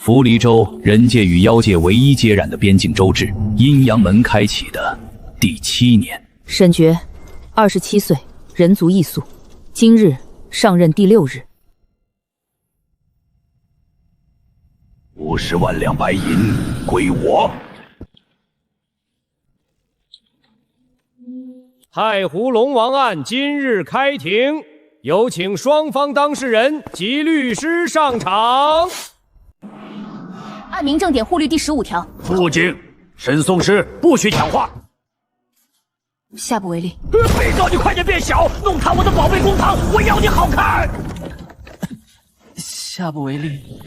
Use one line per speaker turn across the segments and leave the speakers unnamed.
符离州，人界与妖界唯一接壤的边境州治，阴阳门开启的第7年。
沈爵，27岁，人族异素，今日上任第6日。
50万两白银归我。
太湖龙王案今日开庭，有请双方当事人及律师上场。
按民政典护律第15条，
肃静，沈颂诗不许讲话。
下不为例。
被告，你快点变小，弄塌我的宝贝公堂，我要你好看。
下不为例。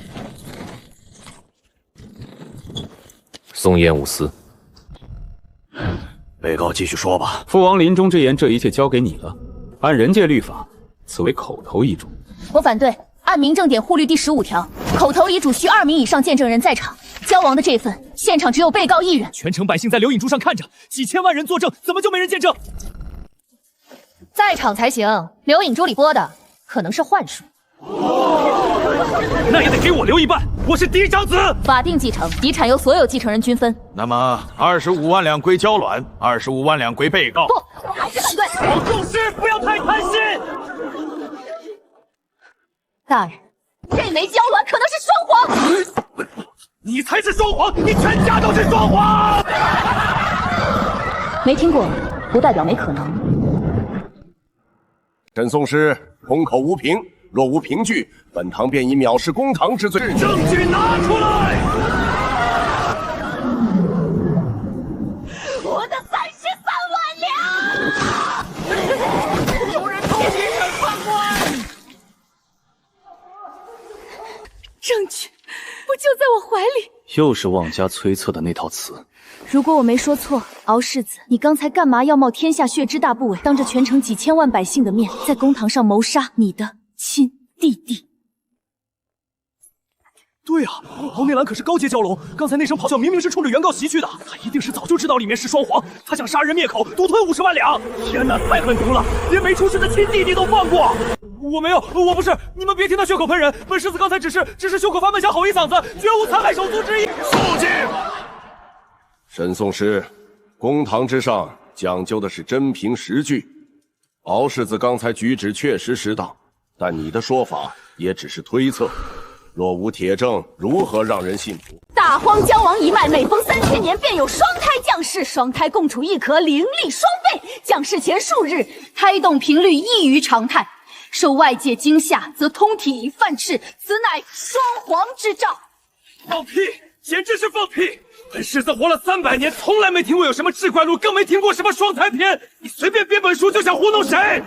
松烟无私。
被告继续说吧。
父王临终之言，这一切交给你了。按人界律法，此为口头遗嘱。
我反对。按民政典护律第15条，口头遗嘱需2名以上见证人在场。交王的这份，现场只有被告1人。
全城百姓在留影柱上看着，几千万人作证，怎么就没人见证？
在场才行。留影柱里播的可能是幻术。
那也得给我留一半，我是嫡长子。
法定继承，遗产由所有继承人均分。
那么25万两归娇卵，25万两归被告。
不，我还是反对。
王仲师，不要太贪心。
大人，这枚娇卵可能是双黄。
你才是双黄，你全家都是双黄。
没听过，不代表没可能。
沈颂诗空口无凭，若无凭据，本堂便以藐视公堂之罪。
证据拿出来！
我的33万两！
有人偷听审判官！
证据不就在我怀里？
又是妄加催策的那套词。
如果我没说错，敖世子，你刚才干嘛要冒天下血之大不韪，当着全城几千万百姓的面，在公堂上谋杀你的亲弟弟？
对啊，敖内兰可是高阶蛟龙，刚才那声咆哮明明是冲着原告袭去的，他一定是早就知道里面是双黄，他想杀人灭口，独吞50万两。天哪，太狠毒了，连没出世的亲弟弟都放过。我没有，我不是，你们别听他血口喷人，本世子刚才只是袖口发闷，想吼一嗓子，绝无残害手足之意。
肃静！沈颂诗，公堂之上讲究的是真凭实据。敖世子刚才举止确实失当，但你的说法也只是推测，若无铁证，如何让人信服？
大荒交王一脉，每逢3000年便有双胎降世，双胎共处一壳，灵力双倍。降世前数日，胎动频率异于常态，受外界惊吓，则通体犯赤，此乃双黄之兆。
放屁！简直是放屁！本世子活了300年，从来没听过有什么志怪录，更没听过什么双胎篇。你随便编本书就想糊弄谁？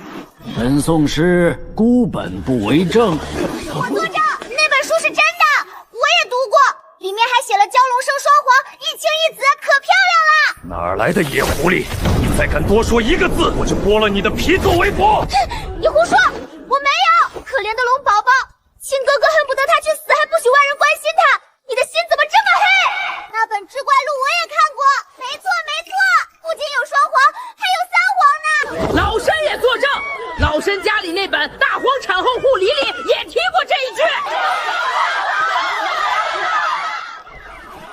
沈颂诗孤本不为证。
我作证，那本书是真的，我也读过，里面还写了蛟龙生双黄，一青一紫，可漂亮了。
哪来的野狐狸？你再敢多说1个字，我就剥了你的皮作为佛！
你胡说，我没有。可怜的龙宝宝，亲哥哥恨不得他去死，还不许外人关心他。你的心怎么这么黑？那本志怪录我也看过，没错，不仅有双黄，还有3黄呢。
老身也作证，老身家里那本《大荒产后护理》里也提过这一句。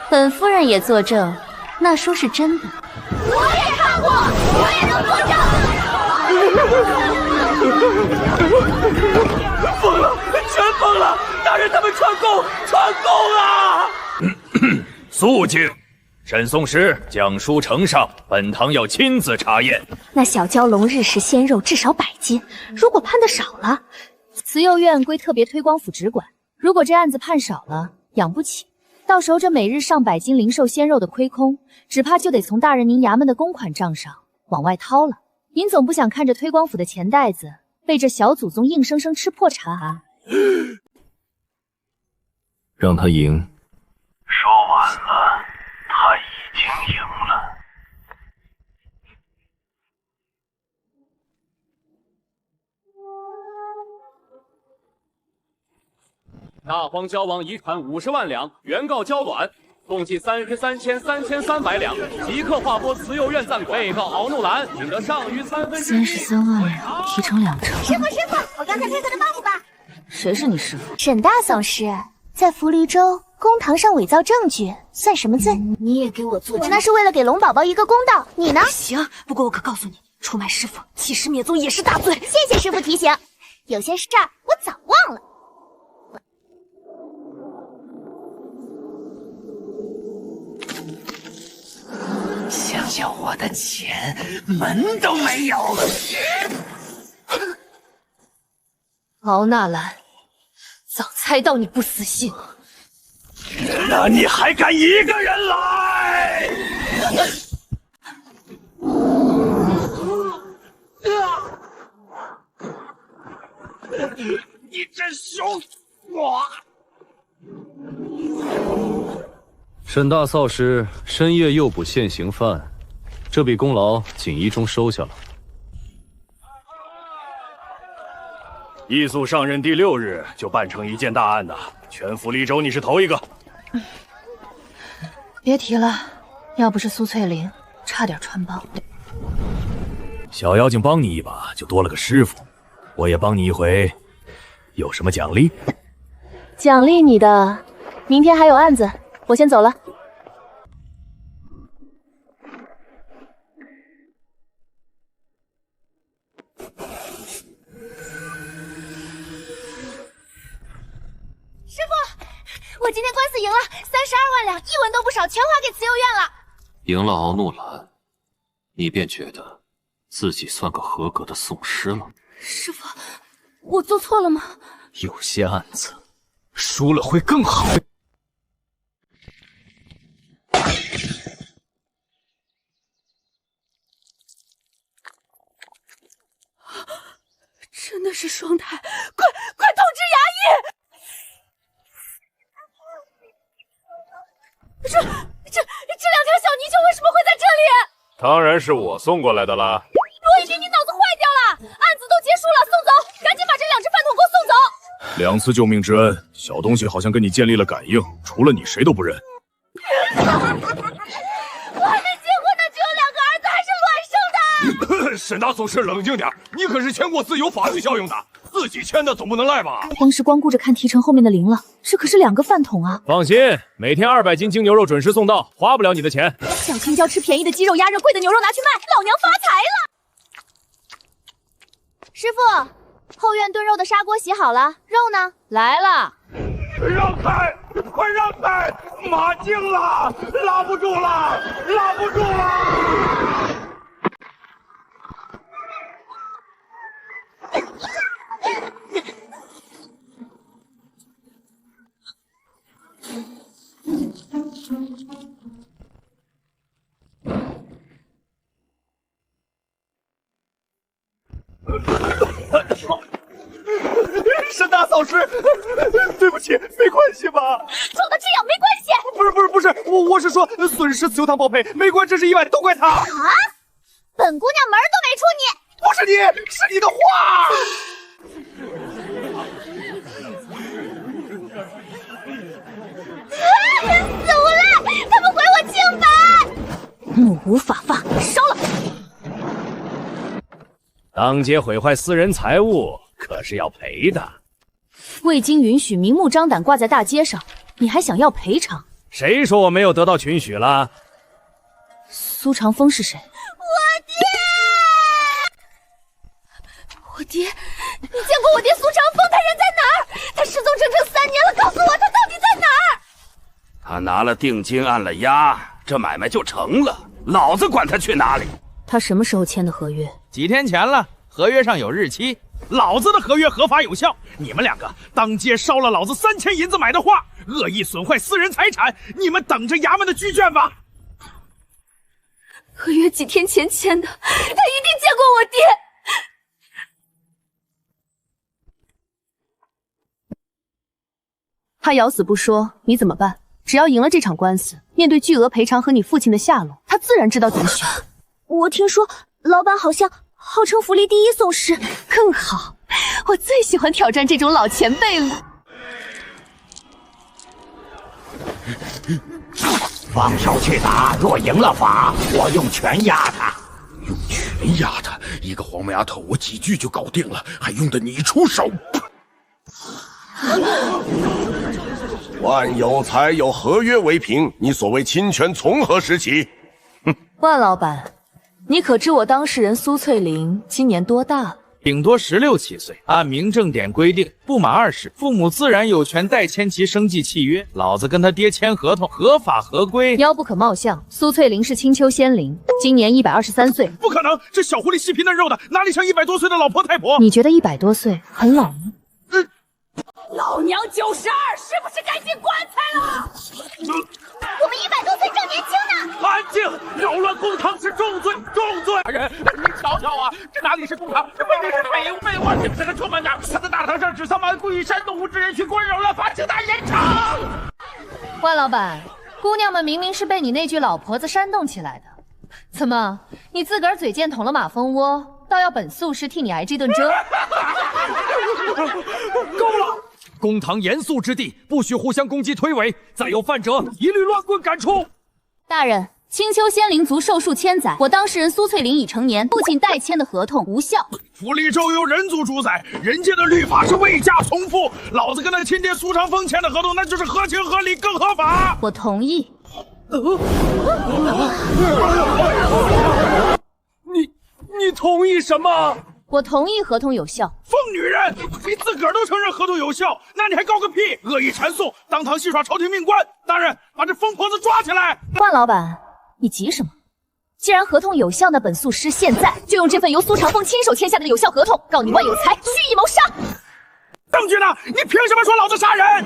本夫人也作证，那书是真的。
我也看过，我也能
作证。疯了，全疯了！大人，他们串供啊！
肃静！沈颂诗讲书呈上，本堂要亲自查验。
那小蛟龙日食鲜肉至少100斤，如果判的少了，慈幼院归特别推广府直管；如果这案子判少了，养不起，到时候这每日上百斤零售鲜肉的亏空，只怕就得从大人您衙门的公款账上往外掏了。您总不想看着推广府的钱袋子被这小祖宗硬生生吃破产啊？
让他赢。
说完了，他已经赢了。
大荒交王遗产50万两，原告交卵，共计33,3300两，即刻划拨慈幼院暂管。被告敖怒兰领得上余
33万两，提成2成。
师傅，我刚才配合的棒不棒？
谁是你师傅？
沈大总师，在福离州公堂上伪造证据算什么罪？
你也给我做证。
我那是为了给龙宝宝一个公道，你呢？
行，不过我可告诉你，出卖师傅、欺师灭宗也是大罪。
谢谢师傅提醒，有些事儿我早忘了。
想要我的钱，门都没有。
敖纳兰，早猜到你不死心。
那你还敢一个人来？你真凶！
沈大扫师深夜诱捕现行犯，这笔功劳锦衣中收下了。
义肃上任第6日就办成一件大案呐，全福利州你是头一个。
别提了，要不是苏翠玲，差点穿帮。
小妖精帮你一把，就多了个师傅；我也帮你一回，有什么奖励？
奖励你的，明天还有案子，我先走了。
师傅，我今天官司赢了，32万两，一文都不少，全花给慈幼院了。
赢了敖怒兰，你便觉得自己算个合格的讼师了？
师傅，我做错了吗？
有些案子输了会更好。
真的是双胎，快通知衙役！这2条小泥鳅为什么会在这里？
当然是我送过来的啦。
罗一鸣，你脑子坏掉了！案子都结束了，送走，赶紧把这2只饭桶给我送走。
2次救命之恩，小东西好像跟你建立了感应，除了你谁都不认。
我还没结婚呢，就有2个儿子，还是卵生的。
沈大总师，冷静点，你可是签过字有法律效用的，自己签的总不能赖吧？
当时光顾着看提成后面的零了，这可是2个饭桶啊！
放心，每天200斤精牛肉准时送到，花不了你的钱。
小青椒吃便宜的鸡肉鸭肉，贵的牛肉拿去卖，老娘发财了！
师傅，后院炖肉的砂锅洗好了，肉呢？
来了。
让开！快让开！马惊了，拉不住了，拉不住了！
沈大扫师，对不起，没关系吧？
撞得这样没关系。
不是，我是说损失慈幼堂报赔，没关，这是意外，都怪他。
啊！本姑娘门都没出你。
不是你，是你的话。
死无赖！他们毁我清白！
目无法发，烧了！
当街毁坏私人财物，可是要赔的。
未经允许，明目张胆挂在大街上，你还想要赔偿？
谁说我没有得到允许了？
苏长风是谁？
我爹，你见过我爹苏长风？他人在哪儿？他失踪整整3年了，告诉我他到底在哪儿？
他拿了定金，按了押，这买卖就成了。老子管他去哪里！
他什么时候签的合约？
几天前了，合约上有日期。
老子的合约合法有效，你们2个当街烧了老子3000银子买的画，恶意损坏私人财产，你们等着衙门的拘卷吧。
合约几天前签的，他一定见过我爹。他咬死不说，你怎么办？只要赢了这场官司，面对巨额赔偿和你父亲的下落，他自然知道怎么选。
我听说老板好像号称福利第1讼师，
更好。我最喜欢挑战这种老前辈了。
放手去打，若赢了法，我用拳压他。
用拳压他？一个黄毛丫头，我几句就搞定了，还用得你出手？
万有才有合约为凭，你所谓侵权从何时起？
哼！万老板，你可知我当事人苏翠玲今年多大了？
顶多16、17岁。按民政典规定，不满20，父母自然有权代签其生计契约。老子跟他爹签合同，合法合规。
妖不可貌相，苏翠玲是青丘仙灵，今年123岁。
不可能，这小狐狸细皮嫩肉的，哪里像100多岁的老婆太婆？
你觉得100多岁很老吗？
老娘92，是不是该进棺材了？
我们100多岁正年轻呢！
安静！扰乱公堂是重罪，重罪！人，你瞧瞧啊，这哪里是公堂，这分明是被窝！你这个臭满点！他在大堂上指桑骂故意煽动无知人群过扰乱法，请打严惩！
万老板，姑娘们明明是被你那句老婆子煽动起来的，怎么你自个儿嘴贱捅了马蜂窝，倒要本素师替你挨这顿蛰？
够了！公堂严肃之地，不许互相攻击推诿，再有犯者，一律乱棍赶出。
大人，青丘仙灵族寿数千载，我当事人苏翠玲已成年，父亲代签的合同无效。
府里周有人族主宰，人间的律法是为家从父。老子跟那亲爹苏长风签的合同，那就是合情合理，更合法。
我同意。
你同意什么？
我同意合同有效。
疯女人，你自个儿都承认合同有效，那你还告个屁？恶意缠讼，当堂戏耍朝廷命官！大人，把这疯婆子抓起来！
万老板，你急什么？既然合同有效，那本素师现在就用这份由苏长风亲手签下的有效合同，告你万有才蓄意谋杀。
证据呢？你凭什么说老子杀人？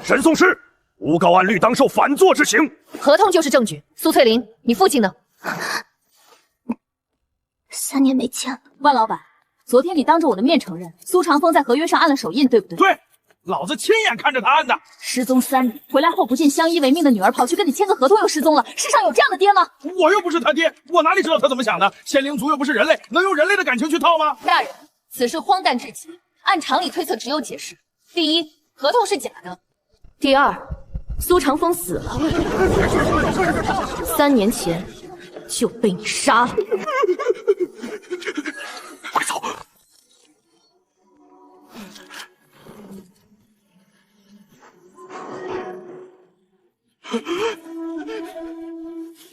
沈颂诗，诬告按律当受反坐之刑。
合同就是证据。苏翠玲，你父亲呢
？3年没见了。
万老板。昨天你当着我的面承认苏长风在合约上按了手印，对不对？
对，老子亲眼看着他按的。
失踪3年，回来后不见相依为命的女儿，跑去跟你签个合同又失踪了，世上有这样的爹吗？
我又不是他爹，我哪里知道他怎么想的？仙灵族又不是人类，能用人类的感情去套吗？
大人，此事荒诞至极，按常理推测只有解释：第一，合同是假的；第二，苏长风死了，3年前就被你杀了。
快走！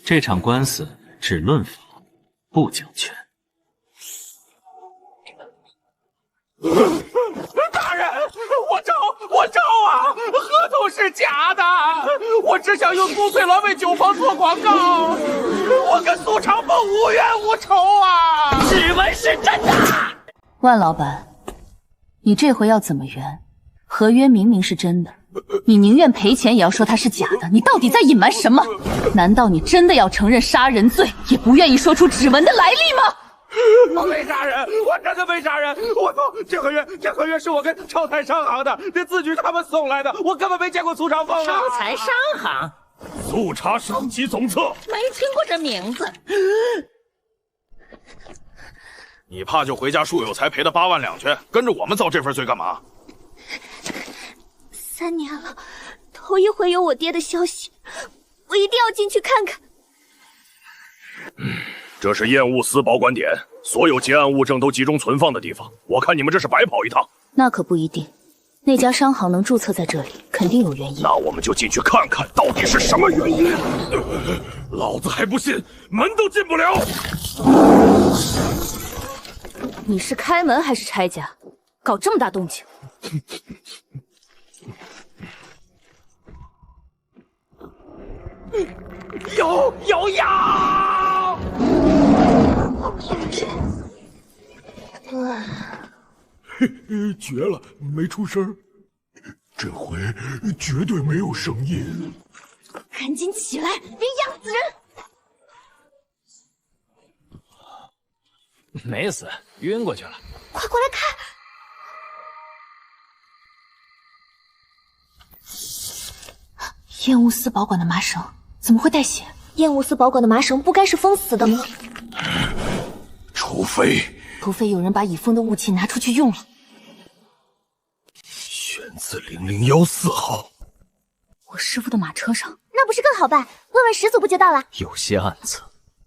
这场官司只论法，不讲权。
大人，我招啊！合同是假的，我只想用苏翠鸾为酒坊做广告，我跟苏长风无冤无仇啊！指纹是真的。
万老板，你这回要怎么圆？合约明明是真的，你宁愿赔钱也要说它是假的，你到底在隐瞒什么？难道你真的要承认杀人罪，也不愿意说出指纹的来历吗？
我没杀人，我真的没杀人。我说这合约是我跟超财商行的，这字据他们送来的，我根本没见过苏长风啊。
超财商行，
速查上级总策，
没听过这名字。
你怕就回家树有才赔他8万两去，跟着我们遭这份罪干嘛
？3年了，头一回有我爹的消息，我一定要进去看看。
这是验物司保管点，所有结案物证都集中存放的地方。我看你们这是白跑一趟。
那可不一定，那家商行能注册在这里，肯定有原因。
那我们就进去看看，到底是什么原因。老子还不信，门都进不了。
你是开门还是拆家？搞这么大动静？
有药！
绝了，没出声，这回绝对没有声音。
赶紧起来，别压死人！
没死，晕过去了。
快过来看！
燕巫司保管的麻绳怎么会带血？
燕巫司保管的麻绳不该是封死的吗？
除非
有人把已封的武器拿出去用了。
选自00114号。
我师傅的马车上，
那不是更好办？问问始祖不就到了？
有些案子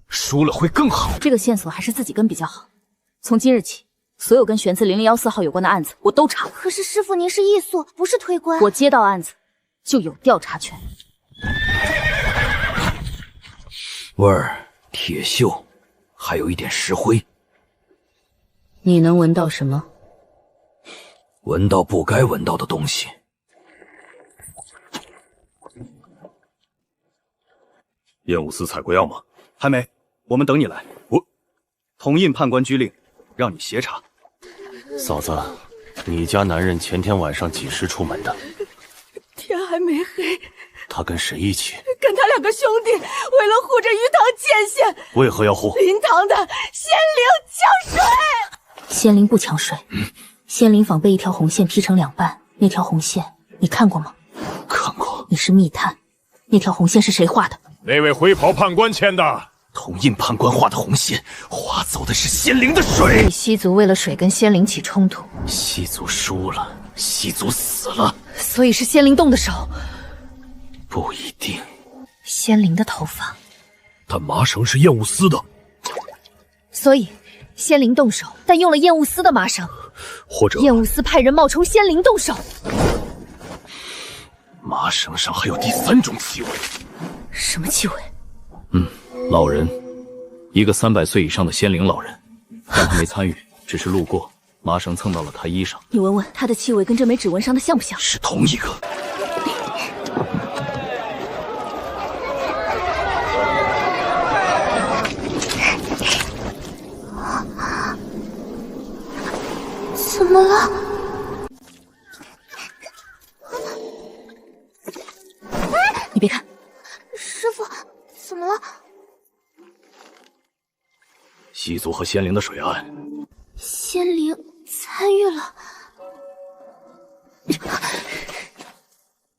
输了会更好。
这个线索还是自己跟比较好。从今日起，所有跟玄字0014号有关的案子我都查了。
可是师傅您是异宿，不是推官。
我接到案子就有调查权。
味儿铁锈，还有一点石灰。
你能闻到什么？
闻到不该闻到的东西。
燕武司采过药吗？还没，我们等你来。我同印判官居令，让你协查。
嫂子，你家男人前天晚上几时出门的？
天还没黑，
他跟谁一起？
跟他2个兄弟为了护着鱼塘界限，
为何要护？
灵堂的仙灵抢水。
仙灵不抢水，仙灵坊被一条红线劈成2半，那条红线你看过吗？
看过。
你是密探，那条红线是谁画的？
那位灰袍判官签的。
同印判官画的红线，划走的是仙灵的水。
西族为了水跟仙灵起冲突，
西族输了，西族死了，
所以是仙灵动的手。
不一定。
仙灵的头发，
但麻绳是燕武司的，
所以仙灵动手，但用了燕雾司的麻绳，
或者
燕雾司派人冒充仙灵动手。
麻绳上还有第3种气味。
什么气味？
老人，一个300岁以上的仙灵老人，但他没参与，只是路过，麻绳蹭到了他衣裳。
你闻闻他的气味跟这枚指纹上的像不像？
是同一个。
怎么了？
你别看，
师傅，怎么了？
西族和仙灵的水案，
仙灵参与了。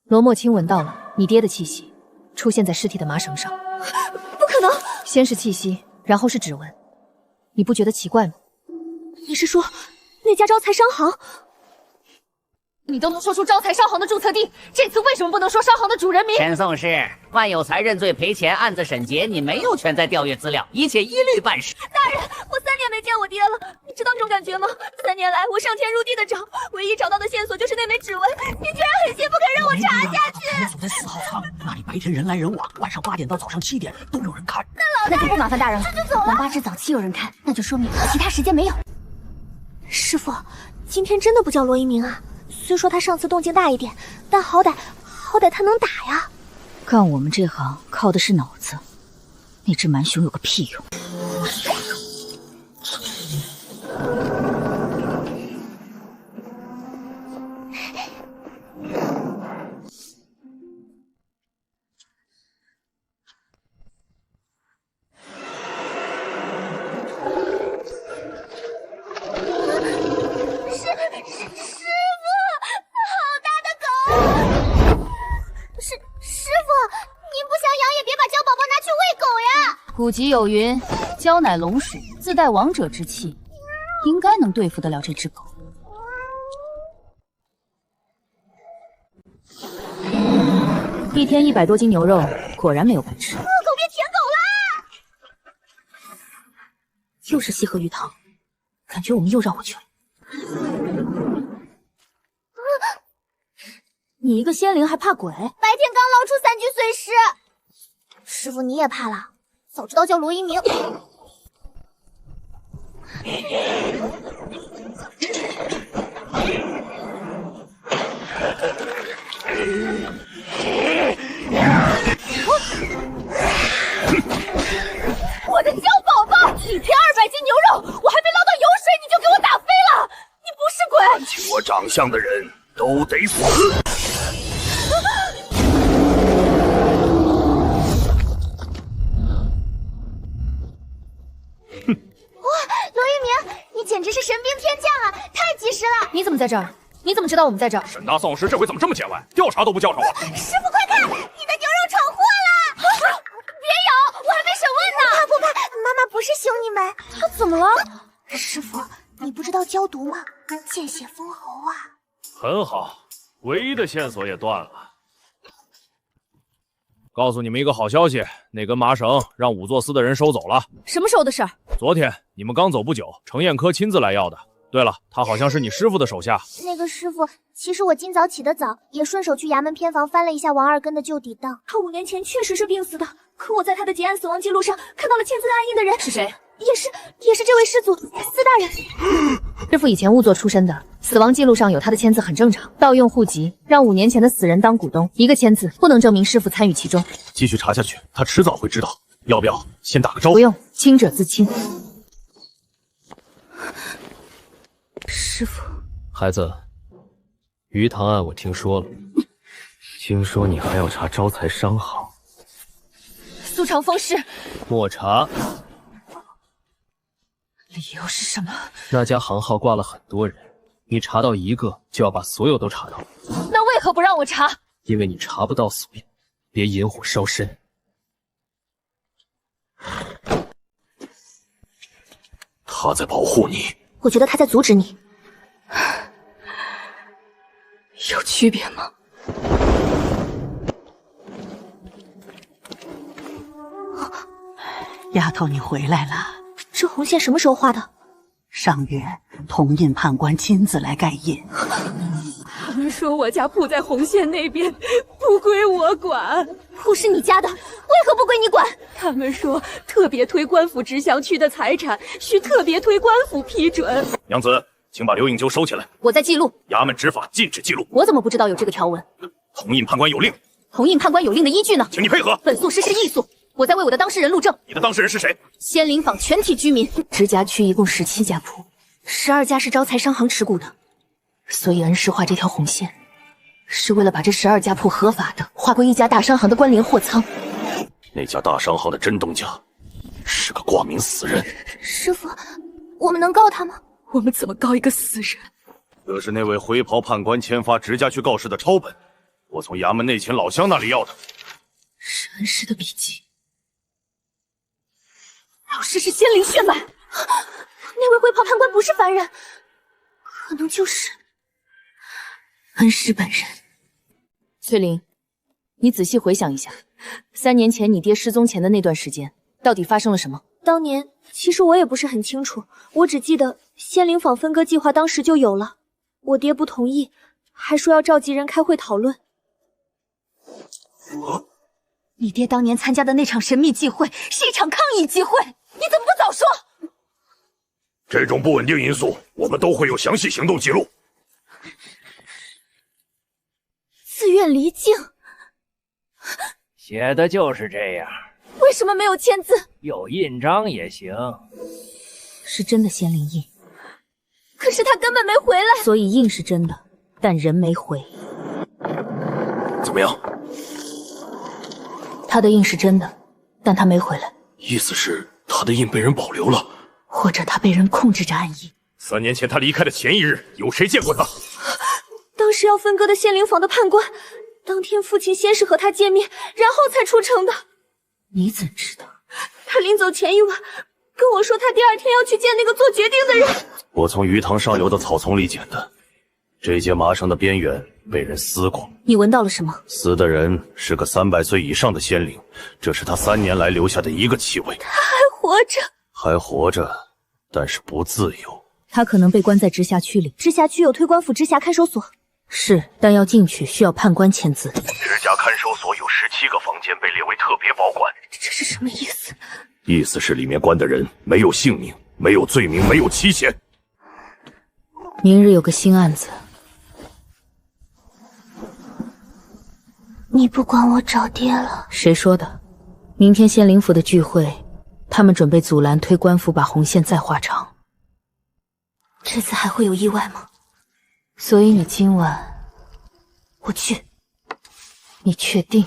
罗墨清闻到了你爹的气息，出现在尸体的麻绳上。
不可能！
先是气息，然后是指纹，你不觉得奇怪吗？
你是说那家招财商行？
你都能说出招财商行的注册地，这次为什么不能说商行的主人名？
陈宋师，万有才认罪赔钱，案子审结，你没有权再调阅资料，一切一律办事。
大人，我3年没见我爹了，你知道这种感觉吗？3年来，我上天入地的找，唯一找到的线索就是那枚指纹，你居然狠心不肯让我查下去。
我所在4号仓，那里白天人来人往，晚上8点到早上7点都有人看。
那
就不麻烦大人了。
这就走了。
晚8至早7有人看，那就说明其他时间没有。
师傅，今天真的不叫罗一鸣啊？虽说他上次动静大一点，但好歹他能打呀。
干我们这行靠的是脑子，那只蛮熊有个屁用！古籍有云：蛟乃龙属，自带王者之气，应该能对付得了这只狗。一天100多斤牛肉，果然没有白吃。
恶狗变舔狗
啦！又是西河鱼塘，感觉我们又绕回去了。你一个仙灵还怕鬼？
白天刚捞出3具碎尸，师傅你也怕了？早知道叫罗一鸣。
我的娇宝宝，一天200斤牛肉，我还没捞到油水，你就给我打飞了！你不是鬼！
看清我长相的人都得死！
罗一鸣，你简直是神兵天降啊！太及时了！
你怎么在这儿？你怎么知道我们在这儿？
沈大丧尸这回怎么这么见外？调查都不叫上我！
师傅，快看，你的牛肉闯祸了！别咬，我还没审问呢！不怕，妈妈不是凶你们。
他怎么了？
师傅，你不知道焦毒吗？见血封喉啊！
很好，唯一的线索也断了。告诉你们一个好消息，那根麻绳让5座司的人收走了。
什么时候的事儿？
昨天你们刚走不久，程砚科亲自来要的。对了，他好像是你师傅的手下。
那个师傅，其实我今早起得早，也顺手去衙门偏房翻了一下王二根的旧底档。
他5年前确实是病死的，可我在他的结案死亡记录上看到了签字暗印的人
是谁？
也是这位师祖司大人。
师傅以前仵作出身的，死亡记录上有他的签字很正常。盗用户籍，让5年前的死人当股东，一个签字不能证明师傅参与其中。
继续查下去，他迟早会知道。要不要先打个招呼？
不用，清者自清。师傅，
孩子，鱼塘案我听说了，听说你还要查招财商行。
苏长风是
莫查。
理由是什么？
那家行号挂了很多人，你查到一个就要把所有都查到。
那为何不让我查？
因为你查不到所有，别引火烧身。
他在保护你，
我觉得他在阻止你。
有区别吗？
丫头，你回来了。
这红线什么时候画的？
上月同印判官亲自来盖印。
他们说我家铺在红线那边，不归我管。
铺是你家的，为何不归你管？
他们说特别推官府直辖区的财产需特别推官府批准。
娘子，请把刘应秋收起来。
我在记录。
衙门执法禁止记录。
我怎么不知道有这个条文？
同印判官有令。
同印判官有令的依据呢？
请你配合。
本诉实施艺诉。我在为我的当事人录证。
你的当事人是谁？
仙灵坊全体居民。
直辖区一共17家铺，12家是招财商行持股的，所以恩师画这条红线，是为了把这12家铺合法的划归一家大商行的关联货仓。
那家大商行的真东家是个挂名死人。
师傅，我们能告他吗？
我们怎么告一个死人？
这是那位回袍判官签发直辖区告示的抄本，我从衙门内勤老乡那里要的。
是恩师的笔记。老师是仙灵血脉，
那位回袍判官不是凡人，可能就是
恩师本人。翠玲，你仔细回想一下，3年前你爹失踪前的那段时间，到底发生了什么？
当年其实我也不是很清楚，我只记得仙灵坊分割计划当时就有了，我爹不同意，还说要召集人开会讨论。
你爹当年参加的那场神秘集会是一场抗议集会，你怎么不早说？
这种不稳定因素，我们都会有详细行动记录。
自愿离境，
写的就是这样。
为什么没有签字？
有印章也行。
是真的仙灵印，
可是他根本没回来。
所以印是真的，但人没回。
怎么样？
他的印是真的，但他没回来。
意思是他的印被人保留了，
或者他被人控制着暗印。
3年前他离开的前一日，有谁见过他？
当时要分割的仙灵坊的判官，当天父亲先是和他见面，然后才出城的。
你怎知道？
他临走前一晚跟我说，他第2天要去见那个做决定的人。
我从鱼塘上游的草丛里捡的，这节麻绳的边缘被人撕过。
你闻到了什么？
撕的人是个300岁以上的仙灵，这是他3年来留下的一个气味。
他还活着？
还活着，但是不自由。
他可能被关在直辖区里。
直辖区有推官府直辖看守所。
是，但要进去需要判官签字。
直辖看守所有17个房间被列为特别保管。
这是什么意思？
意思是里面关的人没有姓名，没有罪名，没有期限。
明日有个新案子。
你不管我找爹了？
谁说的？明天仙灵府的聚会，他们准备阻拦推官府把红线再画长。
这次还会有意外吗？
所以你今晚
我去。
你确定？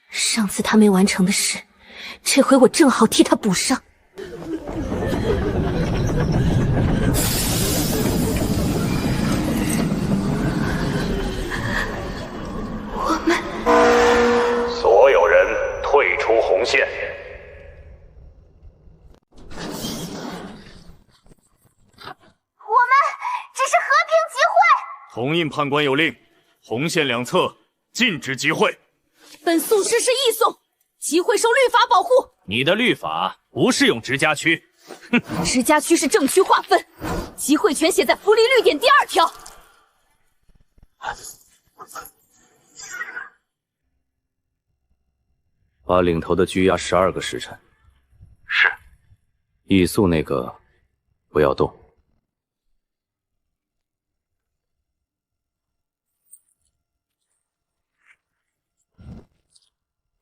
上次他没完成的事，这回我正好替他补上。我们
所有人退出红线。
我们只是和平集会。
同印判官有令，红线两侧禁止集会。
本诉实施议诉，集会受律法保护。
你的律法不适用直辖区，
直辖区是政区划分，集会权写在福利绿点第2条。
把领头的拘押12个时辰。
是。
易宿那个不要动。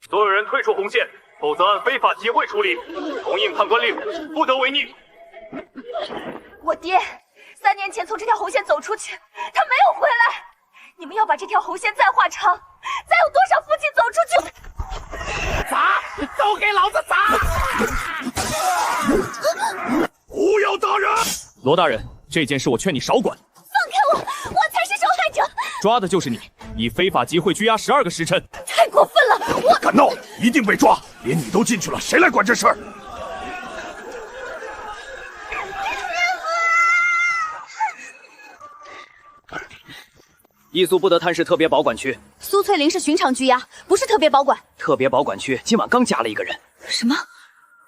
所有人退出红线，否则按非法集会处理。同应判官令，不得违逆。
我爹3年前从这条红线走出去，他没有回来。你们要把这条红线再画长，再有多少父亲走出去？
砸！都给老子砸！
不要打人！罗大人，这件事我劝你少管。
放开我，我才是受害者。
抓的就是你，以非法集会拘押12个时辰。
太过分了！我
敢闹，一定被抓！连你都进去了，谁来管这事儿？
易宿不得探视特别保管区。
苏翠玲是寻常拘押，不是特别保管。
特别保管区今晚刚加了一个人。
什么？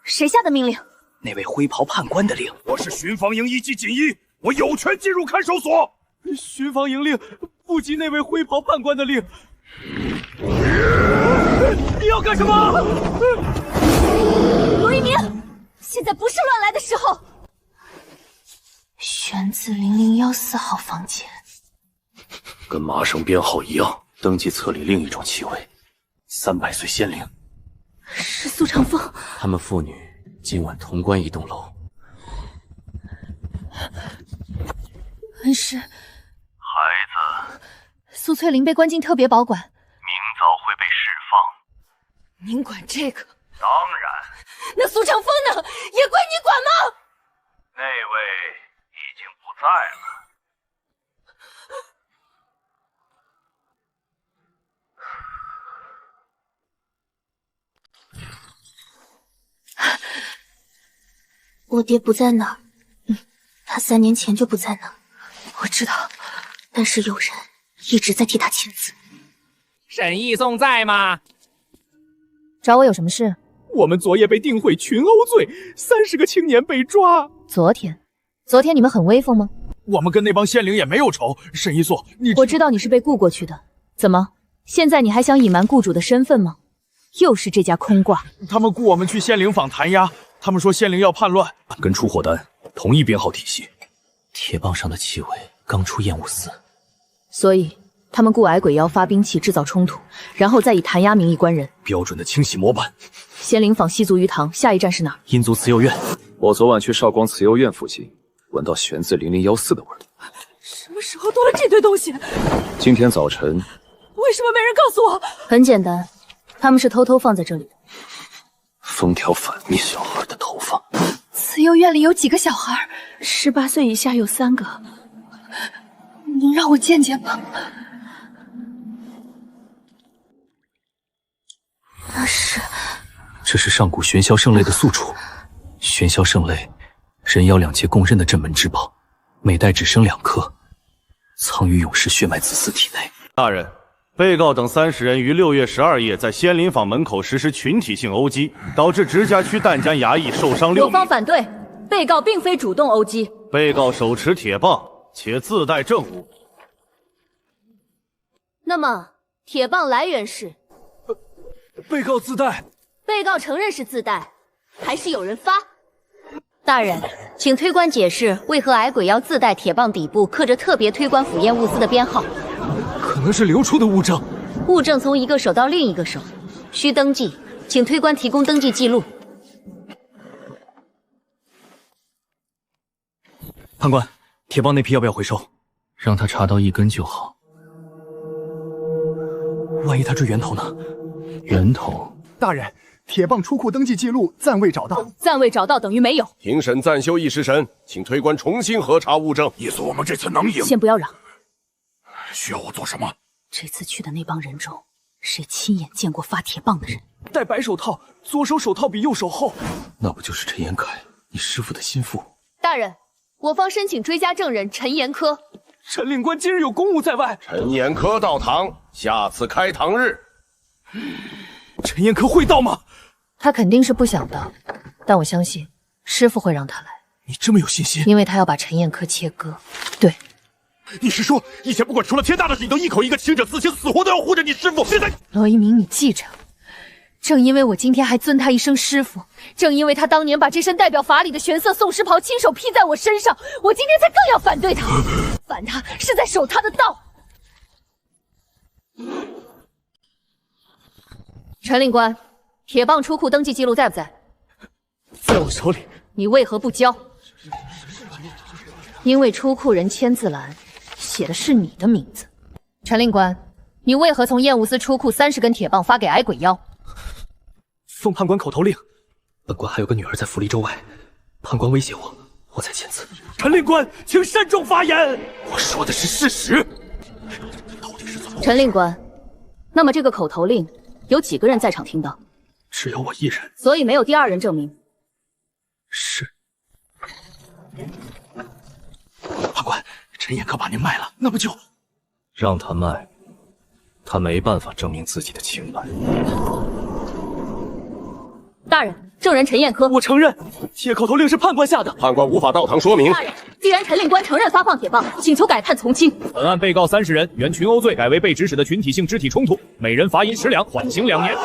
谁下的命令？
那位灰袍判官的令。
我是巡防营1级锦衣，我有权进入看守所。
巡防营令不及那位灰袍判官的令。你要干什么？
罗一鸣，现在不是乱来的时候。选自0014号房间。
跟麻绳编号一样，登记册里另一种气味，300岁仙灵。
是苏长风。
他们父女今晚同关一栋楼。
恩师，
孩子，
苏翠玲被关进特别保管，
明早会被释放。
您管这个？
当然。
那苏长风呢？也归你管吗？
那位已经不在了。
我爹不在那儿，他3年前就不在那儿，我知道，但是有人一直在替他签字。
沈义颂在吗？
找我有什么事？
我们昨夜被定会群殴罪，30个青年被抓。
昨天你们很威风吗？
我们跟那帮仙灵也没有仇。沈一素，
我知道你是被雇过去的，怎么，现在你还想隐瞒雇主的身份吗？又是这家空挂。
他们雇我们去仙灵坊弹压，他们说仙灵要叛乱，跟出货单同一编号体系。
铁棒上的气味刚出厌恶司，
所以他们雇矮鬼妖发兵器制造冲突，然后再以弹压名义关人。
标准的清洗模板。
仙灵坊西族鱼塘，下一站是哪儿？
阴族慈幼院。
我昨晚去少光慈幼院附近，闻到玄字0014的味儿。
什么时候多了这堆东西？
今天早晨。
为什么没人告诉我？很简单，他们是偷偷放在这里的。
封条反逆小孩的头发。
慈幼院里有几个小孩？18岁以下有3个，能让我见见吗？
这是上古玄霄圣类的宿主。玄霄圣类，人妖2界共认的镇门之宝，每代只生2颗，藏于勇士血脉子嗣体内。
大人，被告等30人于6月12夜在仙林坊门口实施群体性殴击，导致直辖区淡江衙役受伤6名。
有方反对，被告并非主动殴击。
被告手持铁棒，且自带证物。
那么，铁棒来源是？
被告自带。
被告承认是自带，还是有人发？大人，请推官解释为何矮鬼妖自带铁棒底部刻着特别推官府验物司的编号？
可能是流出的物证。
物证从一个手到另一个手，需登记，请推官提供登记记录。
判官，铁棒那批要不要回收？让他查到1根就好。万一他追源头呢？源头？
大人，铁棒出库登记记录暂未找到。
暂未找到等于没有。
庭审暂休1时辰，请推官重新核查物证。
意思我们这次能赢？
先不要嚷。
需要我做什么？
这次去的那帮人中，谁亲眼见过发铁棒的人？
戴白手套，左手手套比右手厚。
那不就是陈延凯，你师父的心腹？
大人，我方申请追加证人陈延科。
陈令官今日有公务在外。
陈延科到堂，下次开堂日。
陈延科会到吗？
他肯定是不想到，但我相信
师傅会让他来。
你这么有信心？
因为他要把陈彦科切割。对，
你是说以前不管出了天大的事，你都一口一个清者自清，死活都要护着你师傅？现在，
罗一鸣，你记着，正因为我今天还尊他一声师傅，正因为他当年把这身代表法理的玄色宋狮袍亲手披在我身上，我今天才更要反对他。反他是在守他的道。陈令官，铁棒出库登记记录在不在？
在我手里。
你为何不交？因为出库人签字栏写的是你的名字。陈令官，你为何从燕无司出库30根铁棒发给矮鬼妖？
奉判官口头令，本官还有个女儿在福利州外，判官威胁我，我才签字。陈令官，请慎重发言。我说的是事实。
陈令官，那么这个口头令有几个人在场听到？
只有我一人。
所以没有第二人证明。
是。判官，陈彦科把您卖了，那不就……
让他卖，他没办法证明自己的清白。
大人，证人陈彦科，
我承认，借口头令是判官下的，
判官无法到堂说明。
大人，既然陈令官承认发放铁棒，请求改判从轻。
本案被告30人原群殴罪改为被指使的群体性肢体冲突，每人罚银10两，缓刑2年。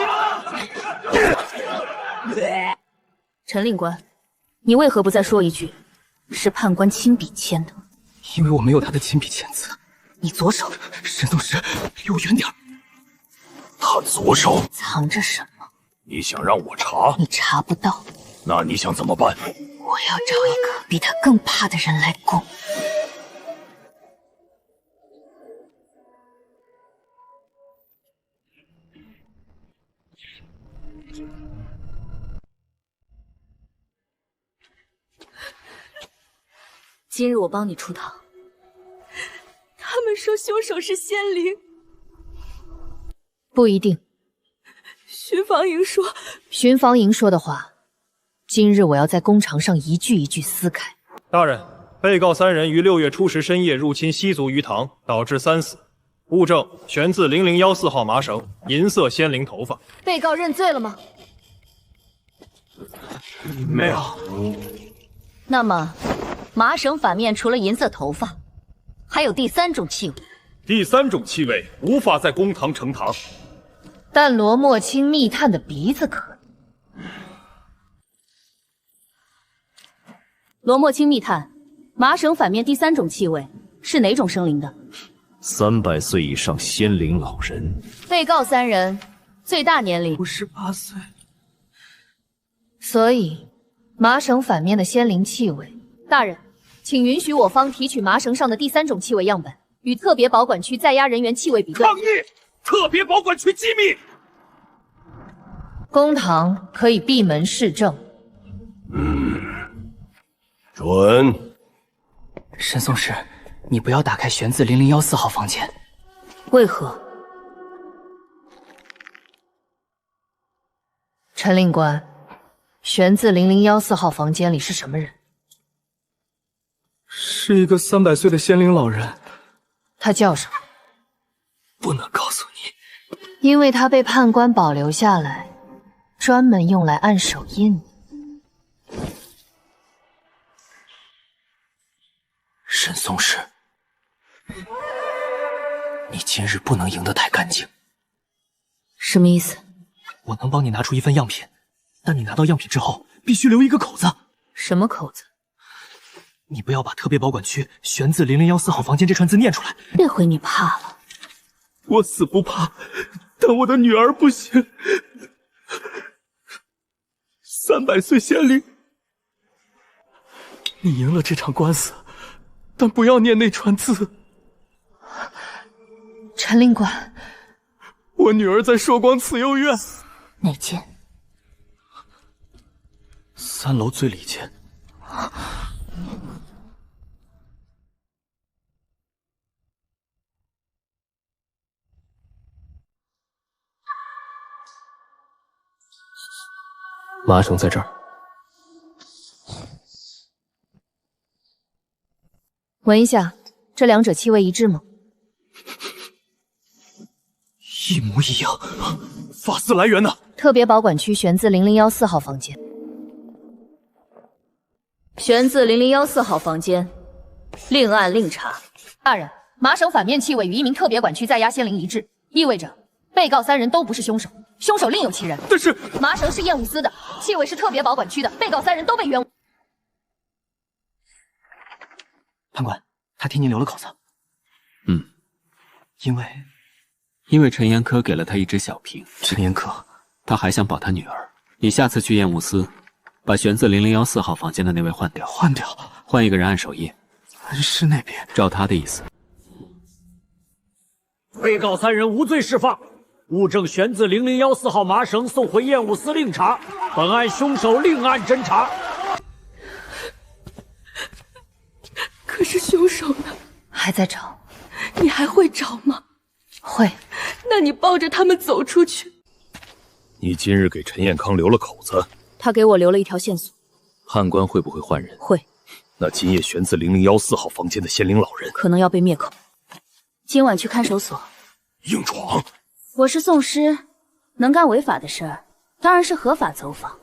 陈令官，你为何不再说一句，是判官亲笔签的？
因为我没有他的亲笔签字。
你左手，
沈宗师，离我远点。他左手
藏着什么？
你想让我查？
你查不到。
那你想怎么办？
我要找一个比他更怕的人来供。今日我帮你出堂。
他们说凶手是仙灵，
不一定。
巡防营说，
巡防营说的话，今日我要在公堂上一句一句撕开。
大人，被告3人于6月初10深夜入侵西族鱼塘，导致3死。物证：悬自0014号麻绳，银色仙灵头发。
被告认罪了吗？
没有。
那么，麻绳反面除了银色头发，还有第3种气味。
第3种气味无法在公堂呈堂，
但罗墨清密探的鼻子可以。罗墨清密探，麻绳反面第3种气味是哪种生灵的
？300岁以上仙灵老人。
被告3人，最大年龄
58岁。
所以，麻绳反面的仙灵气味。大人，请允许我方提取麻绳上的第3种气味样本，与特别保管区在押人员气味比对。
抗议！特别保管区机密。
公堂可以闭门示证。
准。
沈宗师，你不要打开玄字0014号房间。
为何？陈令官，玄字0014号房间里是什么人？
是一个300岁的仙灵老人。
他叫什么？
不能告诉你，
因为他被判官保留下来，专门用来按手印。
沈宗师，你今日不能赢得太干净。
什么意思？
我能帮你拿出一份样品，但你拿到样品之后，必须留一个口子。
什么口子？
你不要把特别保管区玄字0014号房间这串字念出来。
这回你怕了。
我死不怕，但我的女儿不行。300岁仙灵，你赢了这场官司，但不要念那串字。
陈令官，
我女儿在朔光慈幼院。
哪间
？3楼最里间。
麻绳在这儿。
闻一下，这2者气味一致吗？
一模一样。法丝来源呢？
特别保管区悬自0014号房间。悬自0014号房间，另案另查。
大人，麻省反面器委于一名特别管区在押仙灵一致，意味着被告3人都不是凶手，凶手另有其人。
但是
麻省是验物司的，器委是特别保管区的，被告3人都被冤枉。
判官，他替您留了口子。
因为陈延科给了他一只小瓶。
陈延科，
他还想保他女儿。你下次去验物司，把悬自0014号房间的那位换掉。换一个人按手印。
是那边。
照他的意思。
被告3人无罪释放，物证悬自0014号麻绳送回验物司另查，本案凶手另案侦查。
可是凶手呢？
还在找。
你还会找吗？
会。
那你抱着他们走出去。
你今日给陈彦康留了口子，
他给我留了一条线索。
判官会不会换人？
会。
那今夜悬自0014号房间的仙灵老人
可能要被灭口。今晚去看守所。
硬闯？
我是讼师，能干违法的事儿，当然是合法走访。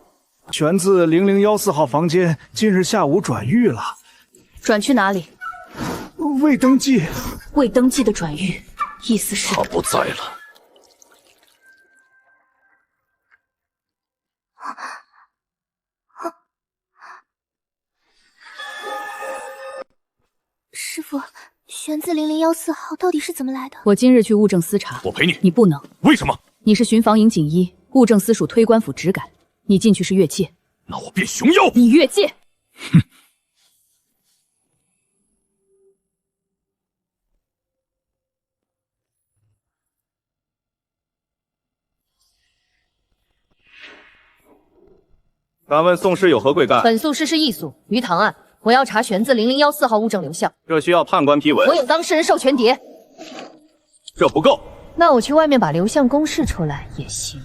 悬自0014号房间今日下午转狱了。
转去哪里？
未登记。
未登记的转狱，意思是
他不在了。
师傅，悬自0014号到底是怎么来的？
我今日去物证司查，
我陪你。
你不能。
为什么？
你是巡防营警一，物证司属推官府直改，你进去是越界。
那我变熊妖。
你越界。
哼。
敢问宋师有何贵干？
本诉事是异诉于堂案，我要查悬自0014号物证留效，
这需要判官批文。
我有当事人授权牒。
这不够。
那我去外面把留像公示出来也行。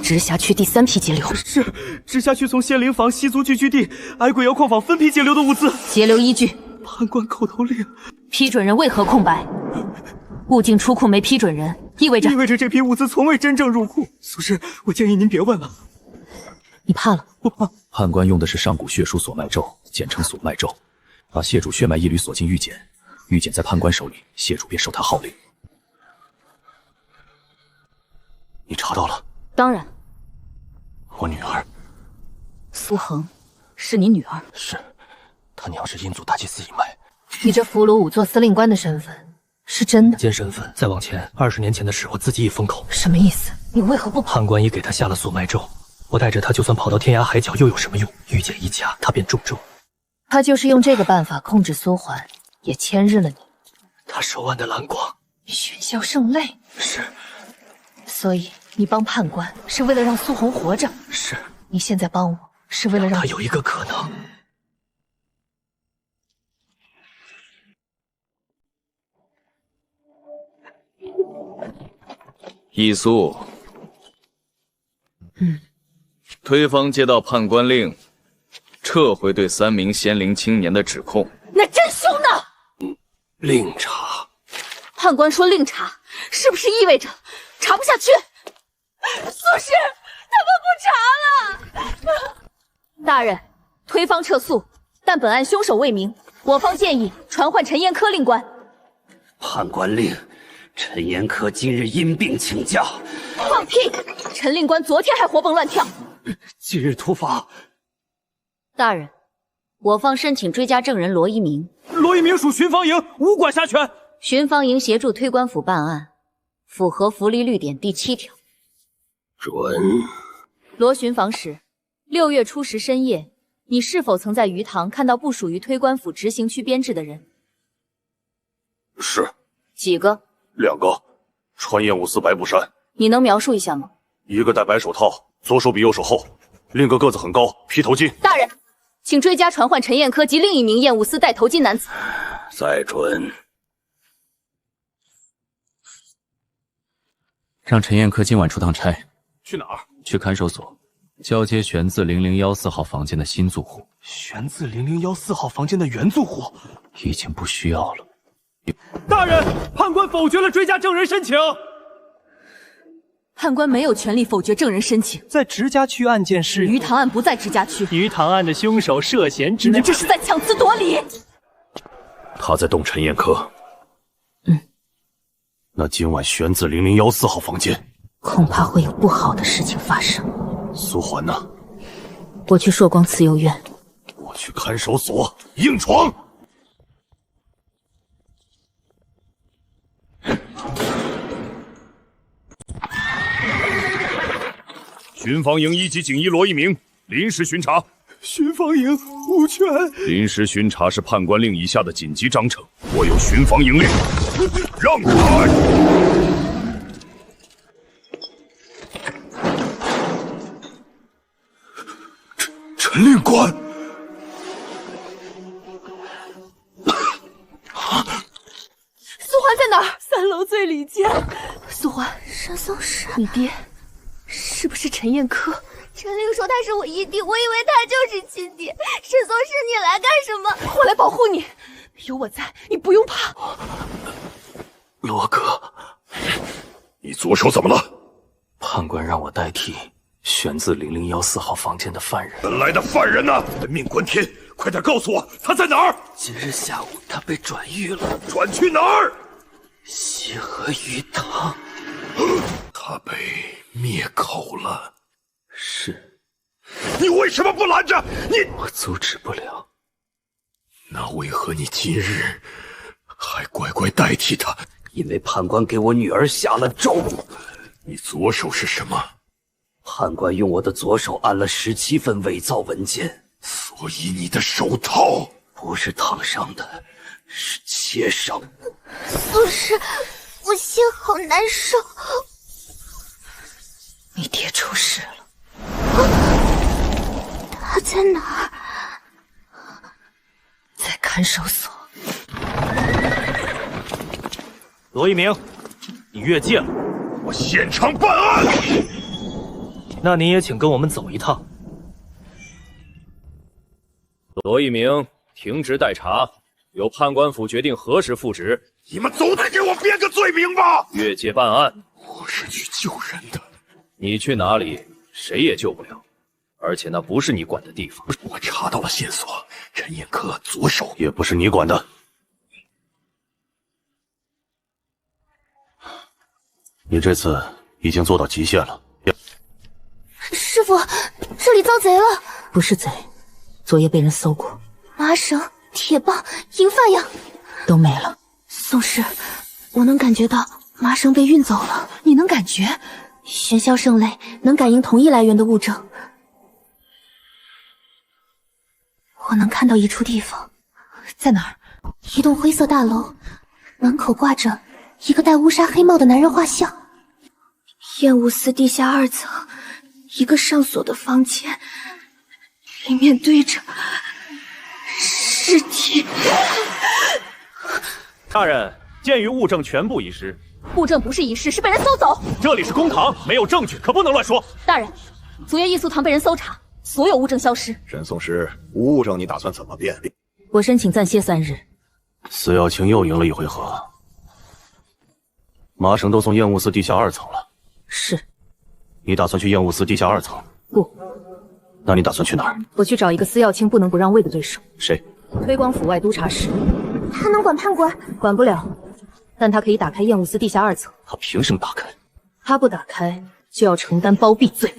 直辖区第3批截留。
是，直辖区从仙灵坊西族聚居地矮鬼窑矿坊分批截留的物资。
截留依据：
判官口头令。
批准人为何空白？物境出库没批准人，意味着
这批物资从未真正入库。苏师，我建议您别问了。
你怕了？
不怕。
判官用的是上古血书锁脉咒，简称锁脉咒，把谢主血脉一缕锁进玉简，玉简在判官手里，谢主便受他号令。你查到了？
当然。
我女儿
苏恒，是你女儿？
是，她娘是阴族大祭司一脉。
你这俘虏5座司令官的身份是真的？
奸身份，再往前20年前的事，我自己已封口。
什么意思？你为何不跑？
判官已给他下了锁脉咒，我带着他就算跑到天涯海角又有什么用？玉简一家，他便重重。
他就是用这个办法控制苏桓，也牵制了你。
他手腕的蓝光，
喧嚣胜类。
是。
所以你帮判官是为了让苏红活着？
是。
你现在帮我是为了让
他有一个可能。
一苏，推方接到判官令，撤回对3名仙灵青年的指控。
那真凶呢？
另查。
判官说另查，是不是意味着查不下去？苏师，他们不查了。
大人，推方撤诉，但本案凶手未明，我方建议传唤陈延科令官。
判官令。陈延科今日因病请假。
放屁！陈令官昨天还活蹦乱跳。
今日突发。
大人，我方申请追加证人罗一鸣。
罗一鸣属巡防营，无管辖权。
巡防营协助推官府办案，符合福利律典第7条。
准。
罗巡防使，6月初10深夜，你是否曾在鱼塘看到不属于推官府执行区编制的人？
是。
几个
？2个，穿燕舞司白布衫。
你能描述一下吗？
一个戴白手套，左手比右手厚；另一个个子很高，披头巾。
大人，请追加传唤陈彦科及另一名燕舞司戴头巾男子。
再准。
让陈彦科今晚出趟差。
去哪儿？
去看守所，交接悬自0014号房间的新住户。
悬自0014号房间的原住户
已经不需要了。
大人，判官否决了追加证人申请。
判官没有权利否决证人申请。
在直辖区案件是
鱼塘案不在直辖区，
鱼塘案的凶手涉嫌
你们这是在强词夺理。
他在动陈彦科。
那今晚悬自001-4号房间，
恐怕会有不好的事情发生。
苏环呢？
我去朔光慈幼院。
我去看守所硬闯。
巡防营1级警医罗一鸣临时巡查。巡防营无权。
临时巡查是判官令以下的紧急章程，我有巡防营令，让开！
陈令官，
苏环在哪儿？3楼最里间。苏环，
沈宗师，
你爹是不是陈彦科？
陈令说他是我姨弟，我以为他就是亲爹。沈宗师，你来干什么？
我来保护你，有我在，你不用怕。
罗哥，你左手怎么了？
判官让我代替选自001-4号房间的犯人。
本来的犯人呢？人命关天，快点告诉我他在哪儿！
今日下午他被转狱了。
转去哪儿？
西河鱼塘。
他被灭口了。
是。
你为什么不拦着？
我阻止不了。
那为何你今日还乖乖代替他？
因为判官给我女儿下了咒。
你左手是什么？
判官用我的左手按了17份伪造文件，
所以你的手套
不是烫伤的，是切伤。
苏师，我心好难受。
你爹出事了。
他在哪儿？
在看守所。
罗一鸣，你越界了，
我现场办案。
那你也请跟我们走一趟。
罗一鸣停职待查，由判官府决定何时复职。
你们总得给我编个罪名吧！
越界办案，
我是去救人的。
你去哪里，谁也救不了，而且那不是你管的地方。
我查到了线索，陈彦科左手
也不是你管的。你这次已经做到极限了。
师傅，这里遭贼了。
不是贼，昨夜被人搜过。
麻绳、铁棒、银发样
都没了。
宋师，我能感觉到麻绳被运走了。
你能感觉？
玄霄圣雷能感应同一来源的物证。我能看到一处地方。
在哪儿？
一栋灰色大楼，门口挂着一个戴乌纱黑帽的男人画像。燕雾寺地下2层，一个上锁的房间，里面堆着尸体。
大人，鉴于物证全部遗失，
物证不是遗失，是被人搜走。
这里是公堂，没有证据，可不能乱说。
大人，昨夜艺术堂被人搜查，所有物证消失。
沈宗师，无物证你打算怎么辩？
我申请暂歇3日。
司耀清又赢了一回合。麻绳都送燕雾寺地下2层了。
是。
你打算去燕雾寺地下2层？
不。
那你打算去哪儿？
我去找一个司耀清不能不让位的对手。
谁？
推光府外督察使。
他能管判官？
管不了，但他可以打开燕雾寺地下2层。
他凭什么打开？
他不打开，就要承担包庇罪。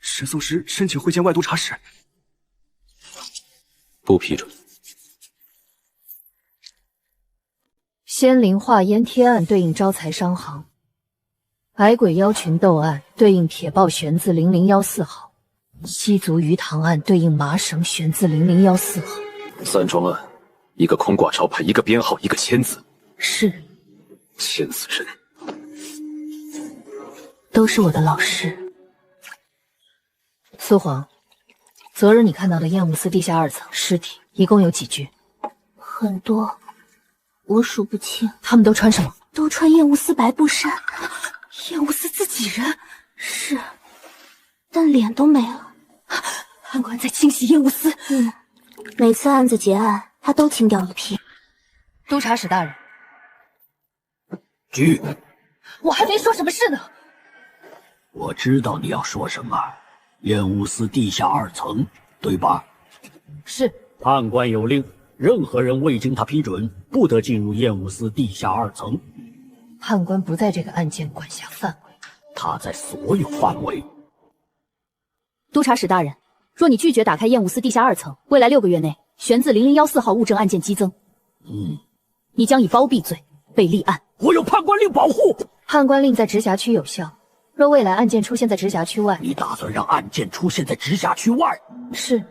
沈宗师申请会见外督察使。
不批准。
仙灵化烟贴案对应招财商行，矮鬼妖群斗案对应铁豹悬自001-4号，西族鱼塘案对应麻绳悬自001-4号。
3桩案，一个空挂招牌，一个编号，一个签字。
是。
欠死人。
都是我的老师。苏黄，昨日你看到的燕雾寺地下2层尸体一共有几具？
很多，我数不清。
他们都穿什么？
都穿燕雾寺白布衫。
燕雾寺自己人？
是，但脸都没了。
判官在清洗燕雾寺。
每次案子结案，他都清掉一批。
督察使大人，
举。
我还没说什么事呢。
我知道你要说什么，燕雾司地下2层，对吧？
是。
判官有令，任何人未经他批准，不得进入燕雾司地下2层。
判官不在这个案件管辖范围。
他在所有范围。
督察使大人，若你拒绝打开燕雾司地下2层，未来6个月内悬自0014号物证案件激增。你将以包庇罪被立案。
我有判官令保护。
判官令在直辖区有效，若未来案件出现在直辖区外，
你打算让案件出现在直辖区外？
是。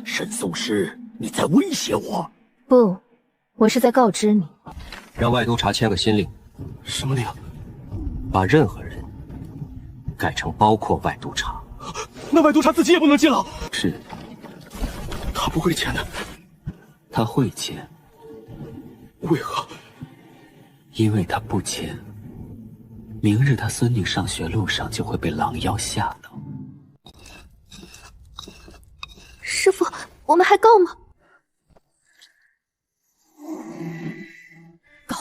沈颂诗，你在威胁我？
不，我是在告知你。
让外督察签个新令。
什么令？
把任何人改成包括外督察。
那外督察自己也不能进了。
是。
他不会签的。
他会签。
为何？
因为他不签，明日他孙女上学路上就会被狼妖吓到。
师父，我们还告吗？
告。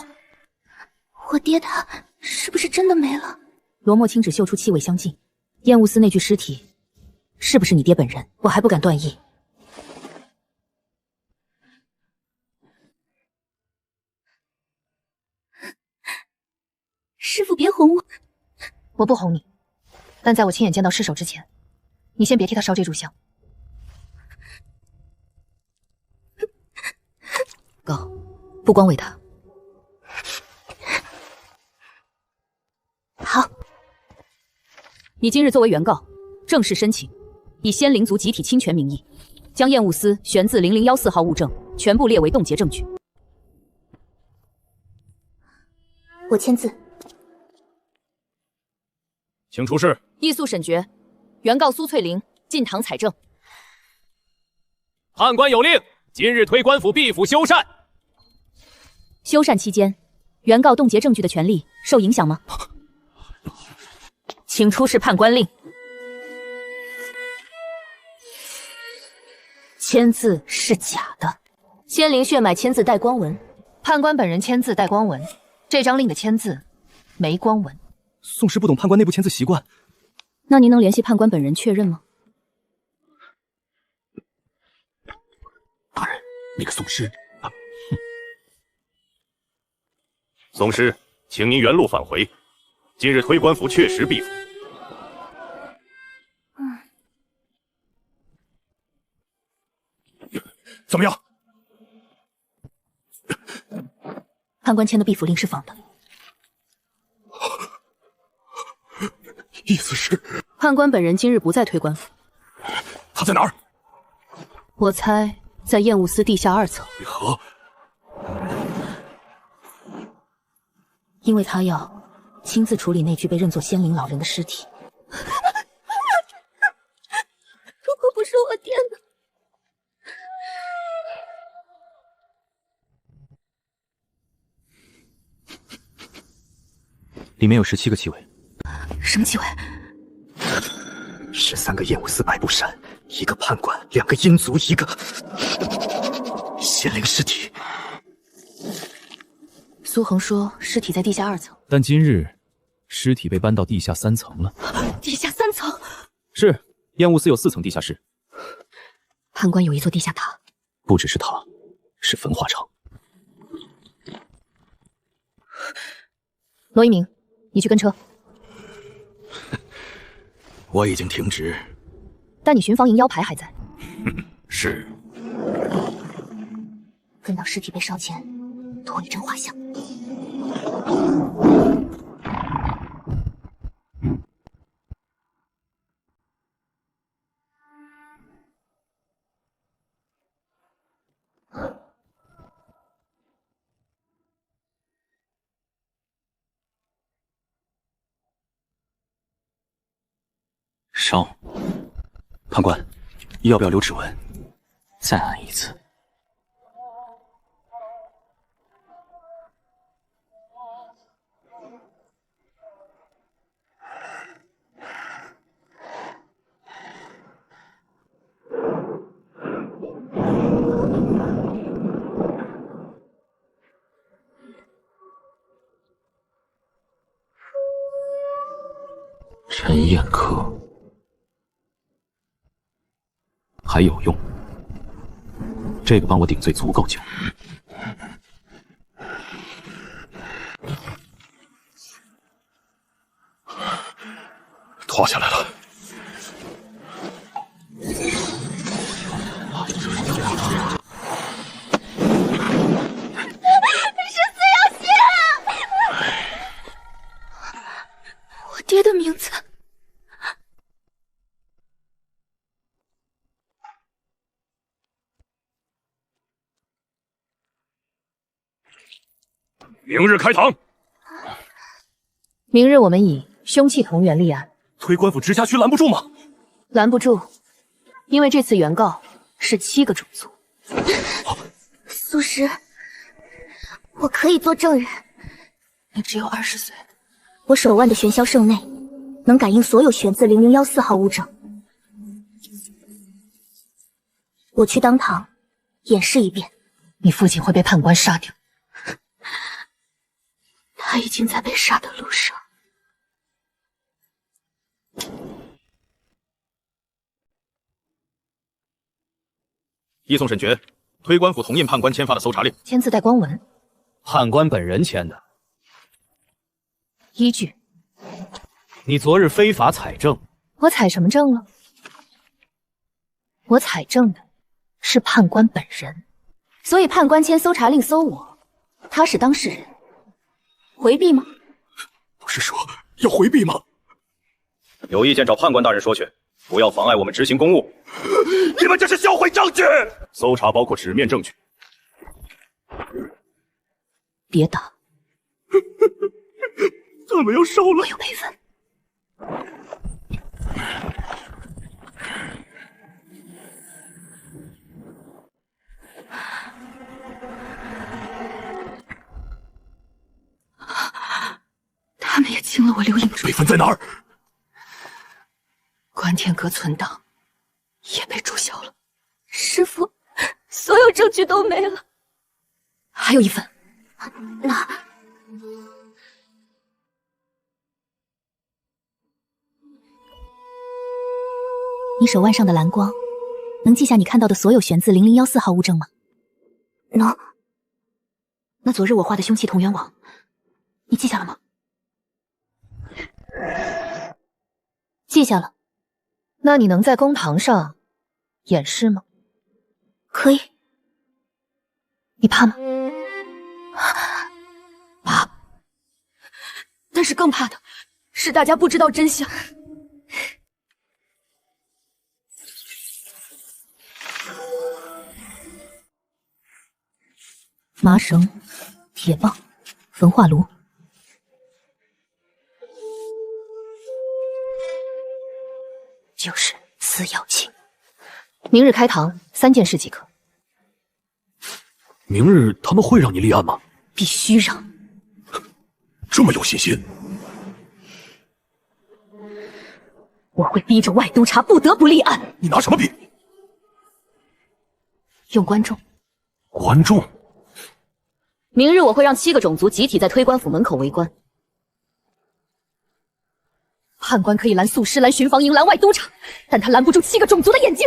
我爹他是不是真的没了？
罗墨青只嗅出气味相近，燕雾司那具尸体是不是你爹本人，我还不敢断议。
师父别哄我。
我不哄你，但在我亲眼见到尸首之前，你先别替他烧这炷香。告，不光为他。
好。
你今日作为原告，正式申请，以仙灵族集体侵权名义，将燕雾司悬自0014号物证全部列为冻结证据。
我签字。
请出示。
依诉审决，原告苏翠玲进堂采证。
判官有令，今日推官府毕府修缮。
修缮期间，原告冻结证据的权利受影响吗？请出示判官令。签字是假的，仙灵血脉签字带光纹，判官本人签字带光纹，这张令的签字没光纹。
宋师不懂判官内部签字习惯，
那您能联系判官本人确认吗？
大人，那个宋师
宋师，请您原路返回。今日推官府确实毕府。
怎么样？
判官签的毕府令是仿的。
意思是，
判官本人今日不在推官府。
他在哪儿？
我猜在燕雾司地下2层。
为何？
因为他要亲自处理那具被认作仙灵老人的尸体。
如果不是我爹呢？
里面有17个气味。
什么气味
？13个燕雾司百步山，1个判官，2个阴族，1个仙灵尸体。
苏恒说尸体在地下2层，
但今日尸体被搬到地下3层了。
地下3层？
是，燕雾司有4层地下室。
判官有一座地下塔，
不只是塔，是焚化场。
罗一鸣，你去跟车。
我已经停职，
但你巡防营腰牌还在。
是。
跟到尸体被烧前，托你真画像。
烧。判官，要不要留指纹？再按一次。
陈彦科还有用，这个帮我顶罪足够久。
脱下来了。
我爹的名字。
明日开堂。
明日我们以凶器同源立案。
推官府直辖区拦不住吗？
拦不住，因为这次原告是7个种族。
苏师，我可以做证人。
你只有20岁。
我手腕的玄霄圣内能感应所有玄字0014号物证。我去当堂演示一遍。
你父亲会被判官杀掉。
他已经在被杀的路上。
依送审决，推官府同印判官签发的搜查令，
签字带光纹。
判官本人签的。
依据。
你昨日非法采证。
我采什么证了？我采证的是判官本人，所以判官签搜查令搜我，他是当事人，回避吗？
不是说要回避吗？
有意见找判官大人说去，不要妨碍我们执行公务。
你们这是销毁证据！
搜查包括纸面证据。
别打！
怎么又收了？
我有备份。
他们也清了我留影处。
备份在哪儿？
关天阁存档也被注销了。师父，所有证据都没了。
还有一份。
那
你手腕上的蓝光，能记下你看到的所有玄字0014号物证吗？
能。
那昨日我画的凶器同源网，你记下了吗？记下了。那你能在公堂上演示吗？
可以。
你怕吗？
怕。但是更怕的是大家不知道真相。
麻绳、铁棒、焚化炉。就是撕咬器。明日开堂，3件事即可。
明日他们会让你立案吗？
必须让。
这么有信心？
我会逼着外督察不得不立案。
你拿什么比？
用观众。
观众？
明日我会让7个种族集体在推官府门口围观。判官可以拦宿师、拦巡防营、拦外督察，但他拦不住7个种族的眼睛。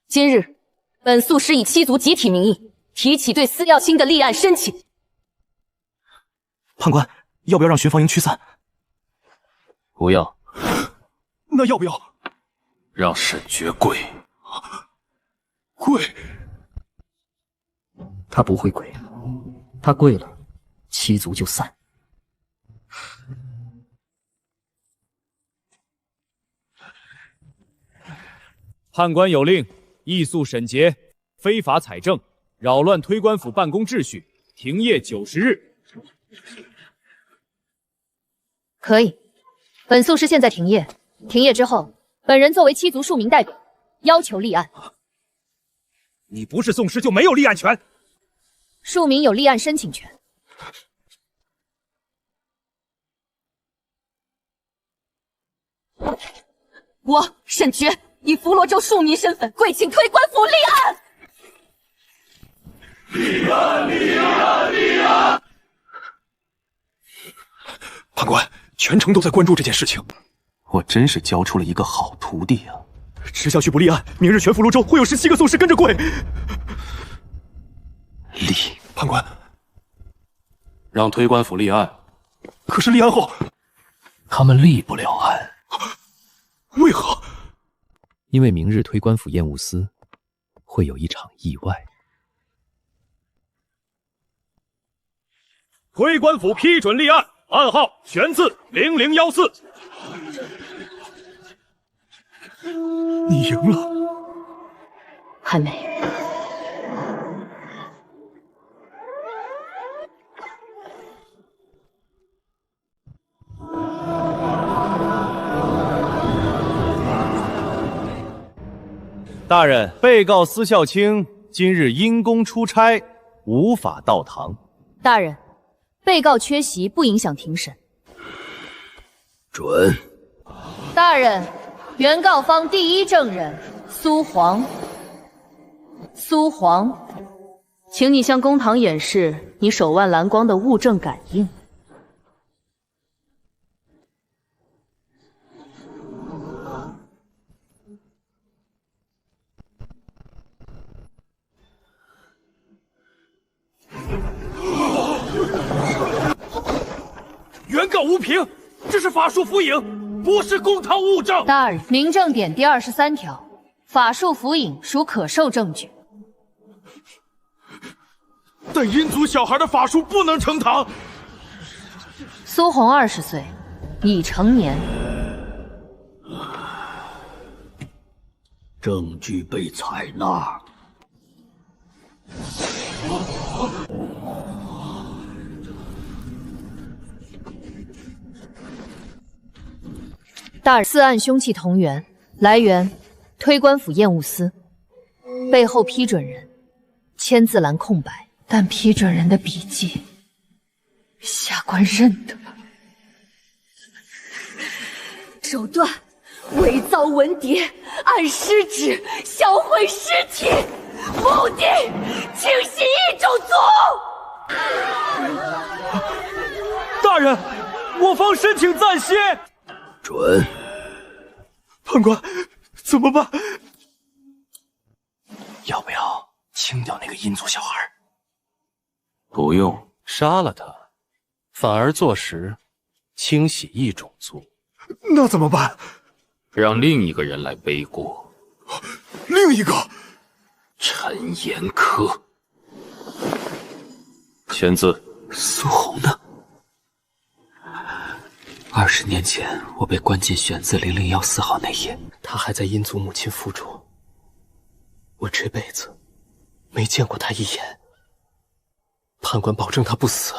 今日，本宿师以7族集体名义提起对司耀卿的立案申请。
判官，要不要让巡防营驱散？
不要。
那要不要
让沈爵跪？
跪？
他不会跪，他跪了，7族就散。
判官有令，易诉沈杰非法采证，扰乱推官府办公秩序，停业90日。
可以。本宿师现在停业，停业之后，本人作为7族庶民代表，要求立案。
你不是宋师就没有立案权。
庶民有立案申请权。
我沈觉以福罗州庶民身份，跪请推官府立案。
立案！立案！立案！
判官，全城都在关注这件事情。
我真是教出了一个好徒弟啊！
迟下去不立案，明日全福禄州会有17个宋氏跟着跪。
立！
判官，
让推官府立案。
可是立案后，
他们立不了案。
为何？
因为明日推官府验物司会有一场意外。
推官府批准立案，案号悬字0014。
你赢了？
还没。
大人，被告司孝卿今日因公出差，无法到堂。
大人，被告缺席不影响庭审。
准。
大人，原告方第一证人苏黄，请你向公堂演示你手腕蓝光的物证感应。
原告无凭，这是法术符影，不是公堂物证。
大人，明正典第23条，法术符影属可受证据。
但阴族小孩的法术不能呈堂。
苏红20岁，已成年。
证据被采纳。
大人，四案凶器同源，来源推官府验物司，背后批准人签字栏空白，但批准人的笔迹下官认得。
手段伪造文牒，按失职销毁尸体，目的清洗异种族。
大人，我方申请暂歇。
准。
判官，怎么办？
要不要清掉那个阴族小孩？
不用，杀了他，反而坐实清洗异种族。
那怎么办？
让另一个人来背锅。
另一个？
陈延科。签字。
苏红呢？20年前，我被关进选字0014号那夜，他还在阴族母亲腹中。我这辈子没见过他一眼。判官保证他不死。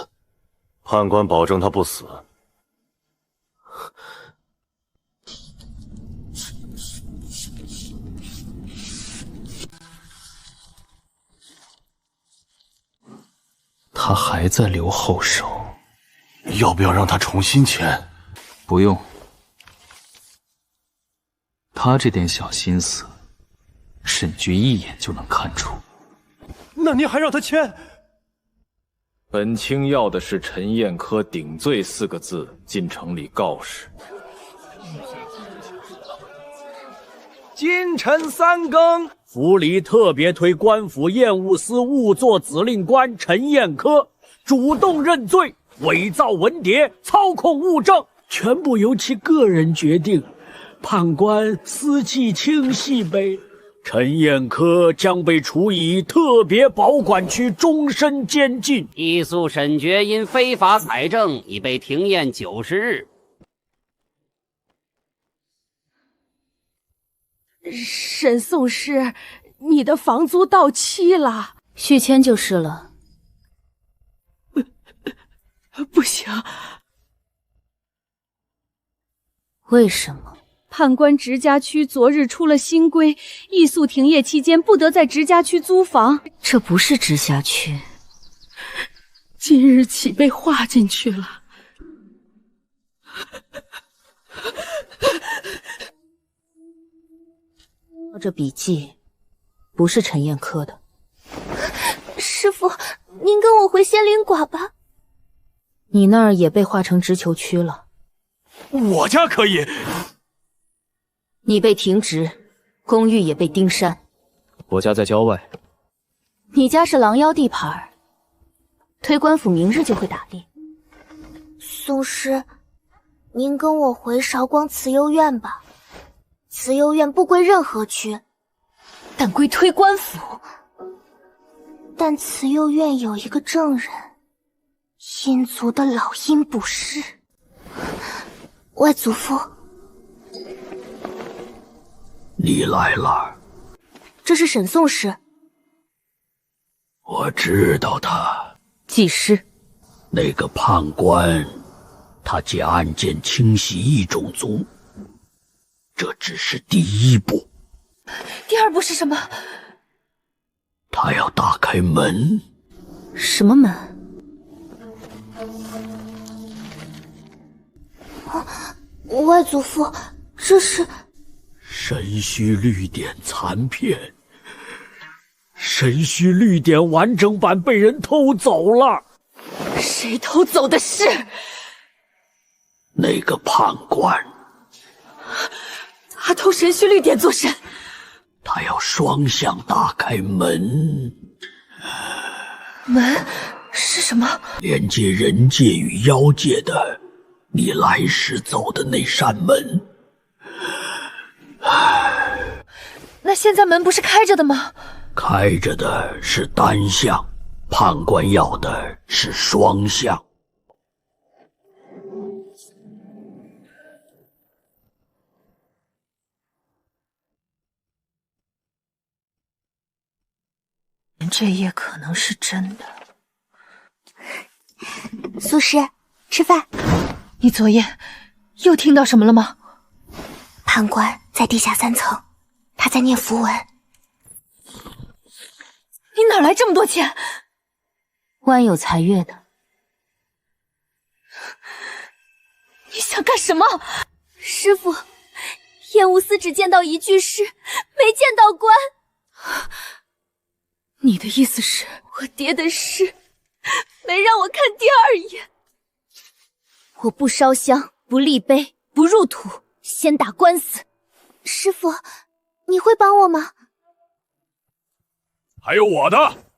判官保证他不死。
他还在留后手，
要不要让他重新签？
不用，他这点小心思，沈觉一眼就能看出。
那您还让他签？
本卿要的是陈彦科顶罪4个字进城里告示。
今晨3更，府里特别推官府验物司务作指令官陈彦科主动认罪，伪造文牒，操控物证，全部由其个人决定。判官思其轻细呗。陈彦科将被处以特别保管区终身监禁。
一诉沈觉因非法采证已被停验90日。
沈宋师，你的房租到期了，
续签就是了。
不行。
为什么？
判官直辖区昨日出了新规，易诉停业期间不得在直辖区租房。
这不是直辖区，
今日起被划进去了。
这笔记不是陈彦科的。
师父，您跟我回仙灵馆吧。
你那儿也被划成直球区了。
我家可以。
你被停职，公寓也被盯删。
我家在郊外。
你家是狼妖地盘，推官府明日就会打猎。
宋师，您跟我回韶光慈幼院吧。慈幼院不归任何区，
但归推官府。
但慈幼院有一个证人，阴族的老阴捕师。外祖父，
你来了。
这是沈宋师。
我知道他。
技师。
那个判官，他借案件清洗异种族，这只是第一步。
第二步是什么？
他要打开门。
什么门？
外祖父，这是
神虚绿点残片。
神虚绿点完整版被人偷走了。
谁偷走的是？
那个判官。
他偷神虚绿点做甚？
他要双向打开门。
门是什么？
连接人界与妖界的，你来时走的那扇门。
那现在门不是开着的吗？
开着的是单向，判官要的是双向。
这也可能是真的。
苏师，吃饭。
你昨夜又听到什么了吗？
判官在地下3层，他在念符文。
你哪来这么多钱？官有财月的。你想干什么？
师父，燕无私只见到一具尸，没见到官。
你的意思是，
我爹的尸没让我看第2眼。
我不烧香，不立碑，不入土，先打官司。
师父，你会帮我吗？
还有我的。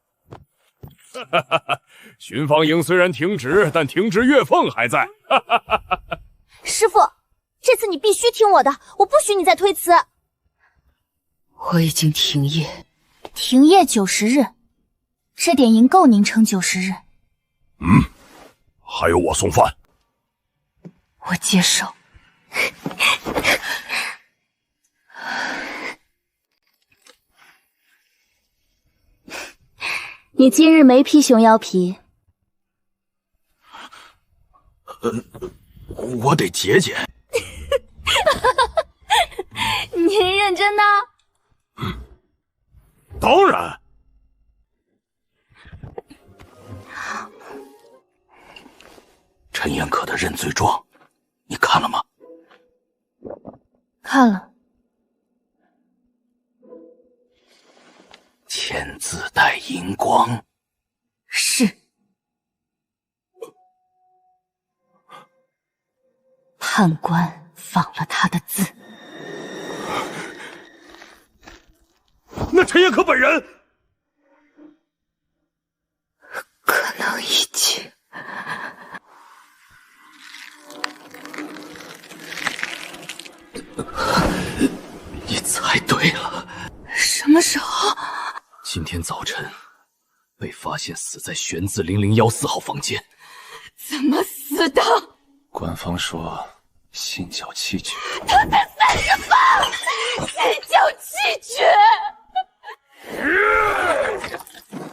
巡防营虽然停职，但停职月俸还在。
师父，这次你必须听我的，我不许你再推辞。
我已经停业。
停业90日，这点银够您撑90日。
还有我送饭。
我接受。
你今日没披熊腰皮。
我得解解。
您认真的？
当然。
陈彦可的认罪状，你看了吗？
看了。
签字带银光。
是。判官仿了他的字。
那陈彦可本人
可能已经。
你猜对了。
什么时候？
今天早晨被发现死在玄字001-4号房间。
怎么死的？
官方说心绞气绝。
他在散人吧，心绞气绝。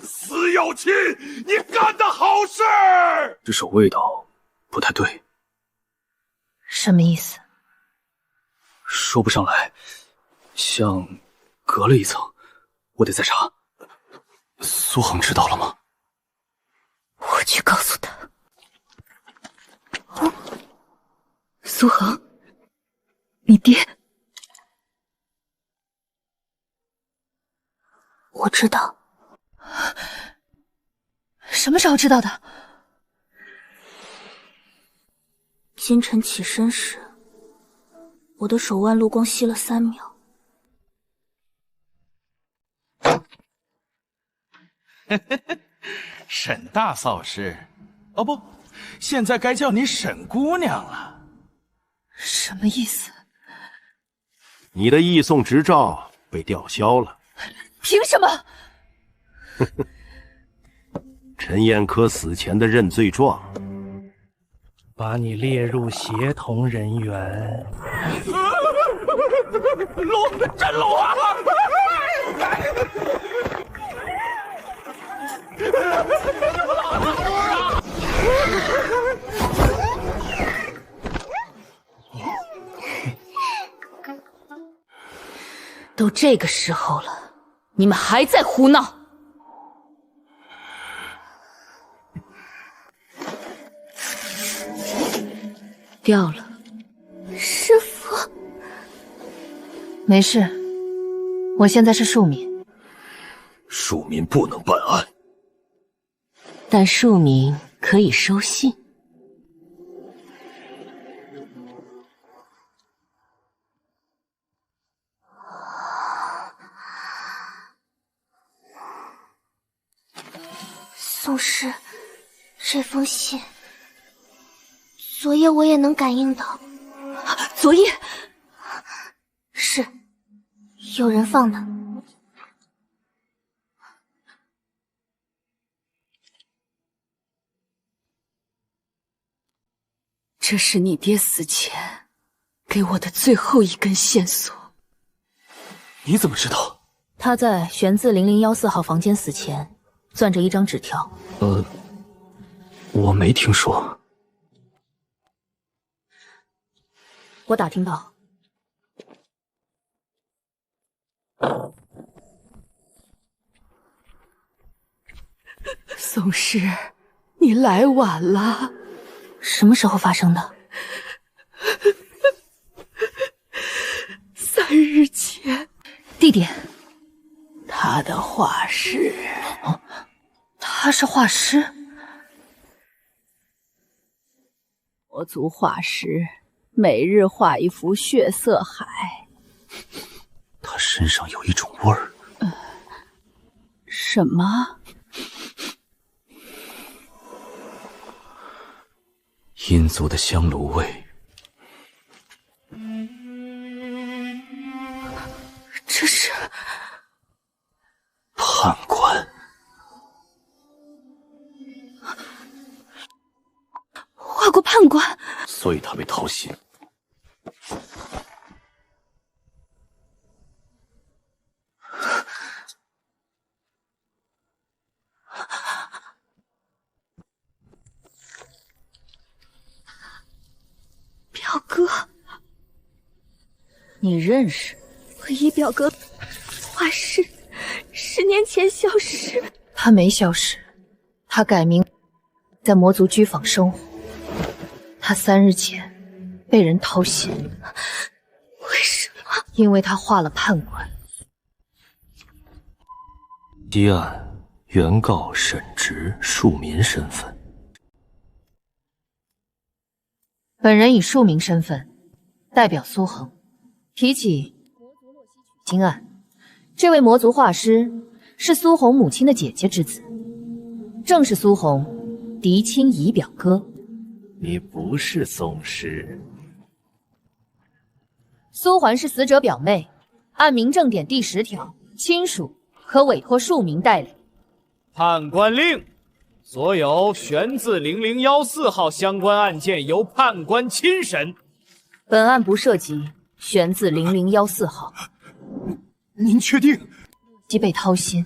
死要亲，你干的好事！
这手味道不太对。
什么意思？
说不上来，像隔了一层，我得再查。苏恒知道了吗？
我去告诉他。苏恒，你爹。
我知道。
什么时候知道的？
今晨起身时，我的手腕路光吸了3秒。
沈大扫师，哦不，现在该叫你沈姑娘了。
什么意思？
你的义送执照被吊销了。
凭什么？
陈彦科死前的认罪状，
把你列入协同人员。
龙，真龙啊！
都这个时候了，你们还在胡闹！掉了。
师父，
没事，我现在是庶民。
庶民不能办案，
但庶民可以收信。
宋师，这封信，昨夜我也能感应到。
昨夜？
是，有人放的。
这是你爹死前给我的最后一根线索。
你怎么知道？
他在玄字0014号房间死前攥着一张纸条。
我没听说。
我打听到，
宋师，你来晚了。
什么时候发生的
？3日前。
地点？
他的画室。
他是画师？
魔族画师每日画一幅血色海。
他身上有一种味儿。
什么？
阴族的香炉味。
这是
判官。
画过判官，
所以他被掏心。
表哥，
你认识？
我姨表哥画室10年前消失。
他没消失，他改名在魔族居坊生活。他3日前被人掏心。
为什么？
因为他画了判官。
积案原告沈直庶民身份。
本人以庶民身份代表苏恒提起魔族洛西取经案。这位魔族画师是苏红母亲的姐姐之子，正是苏红嫡亲姨表哥。
你不是宗师。
苏环是死者表妹，按民政典第10条，亲属可委托庶民代理。
判官令：所有悬字0014号相关案件由判官亲审。
本案不涉及悬字0014号。
您确定？
即被掏心，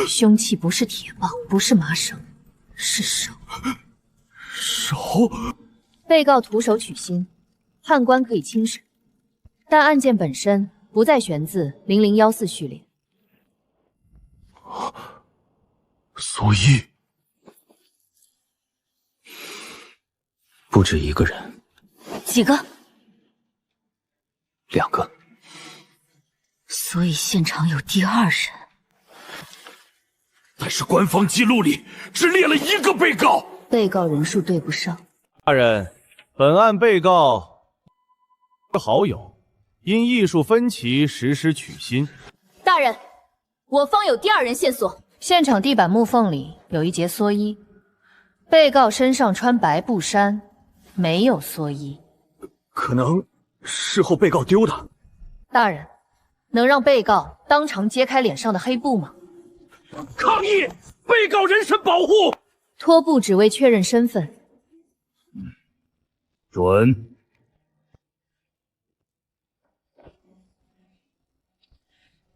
凶器不是铁棒，不是麻绳，是手。
手？
被告徒手取心，判官可以亲审，但案件本身不在悬字0014序列。
所以不止一个人。
几个
2个。
所以现场有第2人。
但是官方记录里只列了1个被告，
被告人数对不上。
大人，本案被告是好友，因艺术分歧实施取芯。
大人，我方有第2人线索。
现场地板木缝里有一截蓑衣，被告身上穿白布衫，没有蓑衣。
可能事后被告丢的。
大人，能让被告当场揭开脸上的黑布吗？
抗议！被告人身保护。
脱布只为确认身份。
准。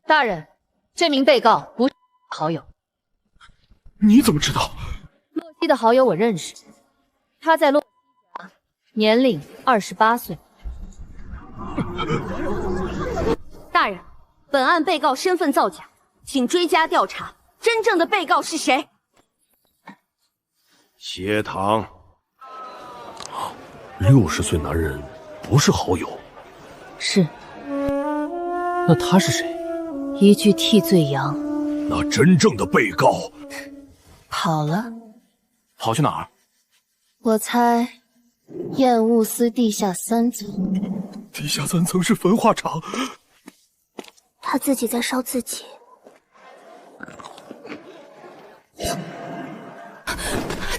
大人，这名被告不是好友。
你怎么知道？
洛西的好友我认识，他在洛西家，年龄28岁。
大人，本案被告身份造假，请追加调查，真正的被告是谁？
谢堂
，60岁男人不是好友。
是。
那他是谁？
一具替罪羊。
那真正的被告
跑了。
跑去哪儿？
我猜厌恶司地下3层。
地下3层是焚化厂。
他自己在烧自己。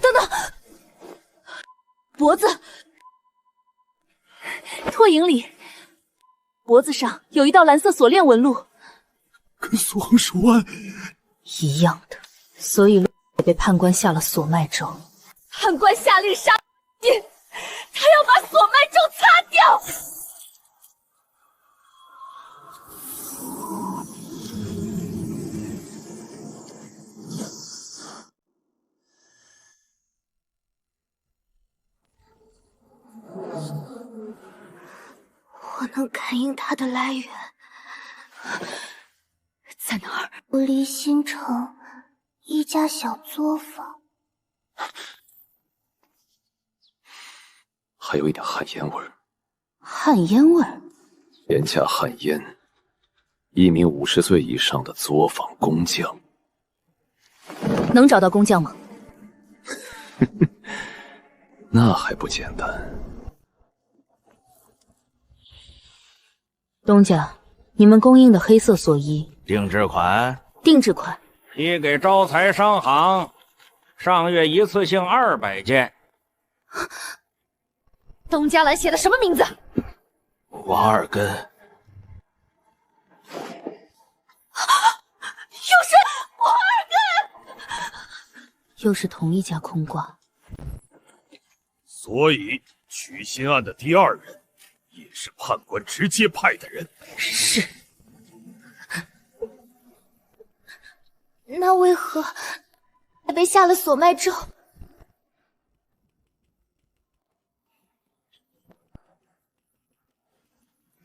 等等，脖子，脱影里，脖子上有一道蓝色锁链纹路，
跟锁恒手腕
一样的，所以也被判官下了锁脉咒。
判官下令杀人，他要把锁脉咒擦掉。
我能感应它的来源，
在哪儿？
我离新城一家小作坊，
还有一点旱烟味儿。
旱烟味儿？
眼下旱烟，一名50岁以上的作坊工匠。
能找到工匠吗？
那还不简单。
东家，你们供应的黑色蓑衣，
定制款，
定制款，
批给招财商行，上月一次性200件。
东家兰写的什么名字？
瓦尔根。
又是瓦尔根，
又是同一家空挂。
所以取芯案的第2人也是判官直接派的人。
是。
那为何还被下了锁脉咒？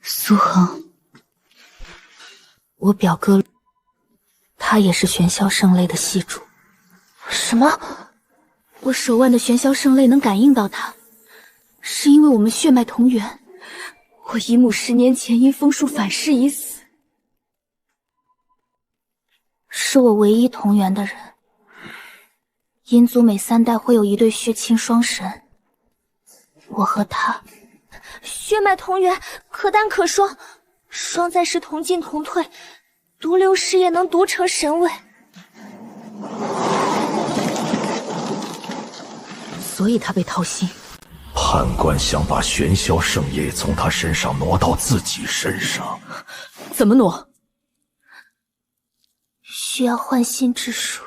苏恒，我表哥，他也是玄霄圣类的系主。
什么？我手腕的玄霄圣类能感应到他，是因为我们血脉同源。我姨母10年前因风术反噬已死，是我唯一同源的人。殷族每3代会有一对血亲双神，我和他血脉同源，可单可双，双在时同进同退，独流时也能独成神位。
所以他被掏心。
判官想把玄霄圣液从他身上挪到自己身上，
怎么挪？
需要换心之术，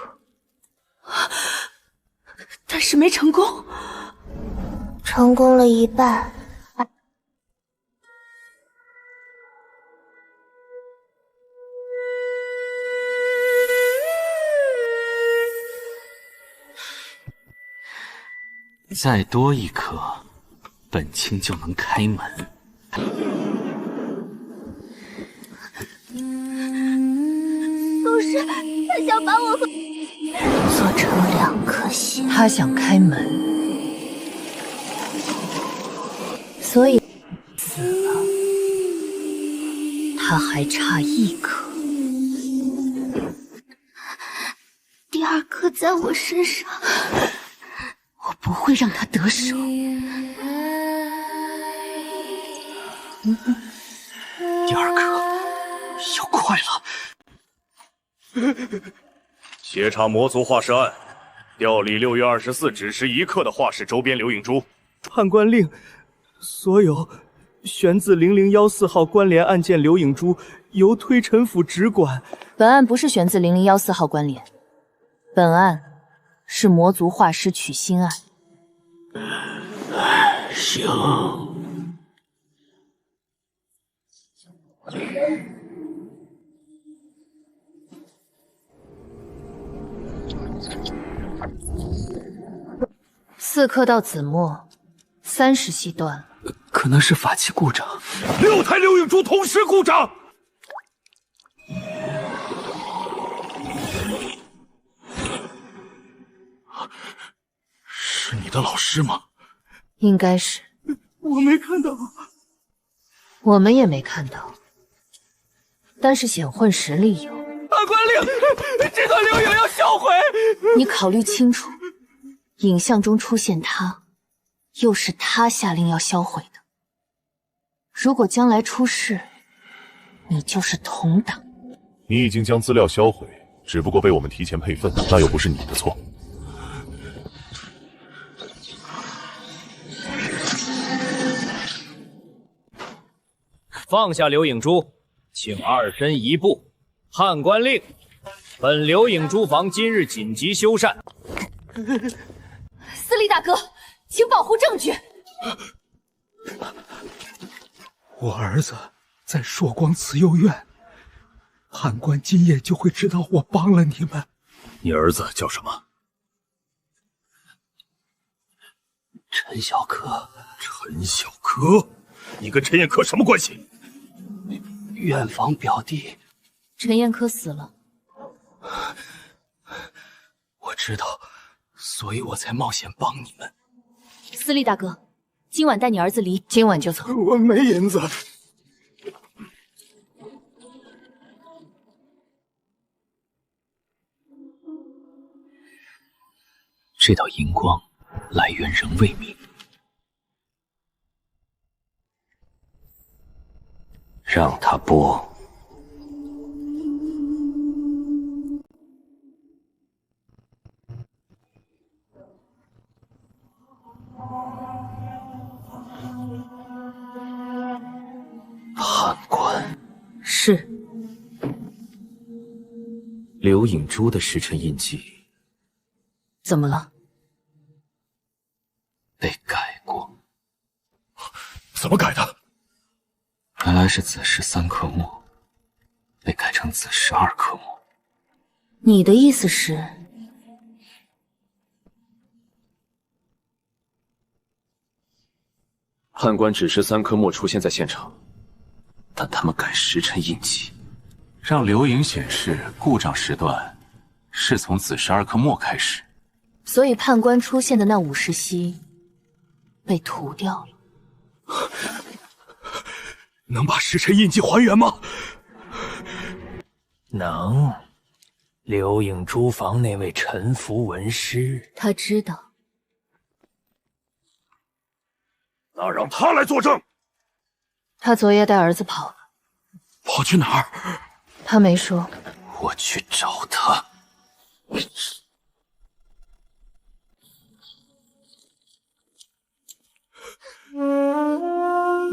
但是没成功。成功了一半。
再多1颗，本卿就能开门。
都是他想把我和
做成2颗心，他想开门，所以死了。他还差1颗。
第2
在我身上，我不会让他得手。
第二颗要快了。
协查魔族化石案，调离6月24子时1刻的化石周边刘影珠。
判官令，所有悬自0014号关联案件刘影珠由推陈府直管。
本案不是悬自0014号关联，本案是魔族化尸取心案。
行。
4刻到子墨，30系断了，
可能是法器故障。
6台刘影珠同时故障。是你的老师吗？
应该是。
我没看到。
我们也没看到，但是显混实力有。
判官令，这段留影要销毁。
你考虑清楚，影像中出现他，又是他下令要销毁的。如果将来出事，你就是同党。
你已经将资料销毁，只不过被我们提前配分，那又不是你的错。
放下刘影珠，请2身移步。判官令：本刘影珠房今日紧急修缮。
司礼大哥，请保护证据。
我儿子在朔光慈幼院，判官今夜就会知道我帮了你们。
你儿子叫什么？
陈小柯。
陈小柯？你跟陈彦科什么关系？
远房表弟。
陈彦科死了。
我知道，所以我才冒险帮你们。
司礼大哥，今晚带你儿子离，今晚就走。
我没银子。
这道银光来源仍未明，
让他播。
判官
是
刘影珠的时辰印记。
怎么了？
被改过。
怎么改的？
原来是子时3刻墨，被改成子时2刻墨。
你的意思是？
判官指示3颗墨出现在现场，
但他们改时辰印记，让刘影显示故障时段是从子时2刻墨开始。
所以判官出现的那50息被涂掉了。
能把时辰印记还原吗？
能。刘影珠房那位陈符文师，
他知道。
那让他来作证。
他昨夜带儿子跑了。
跑去哪儿？
他没说。
我去找他。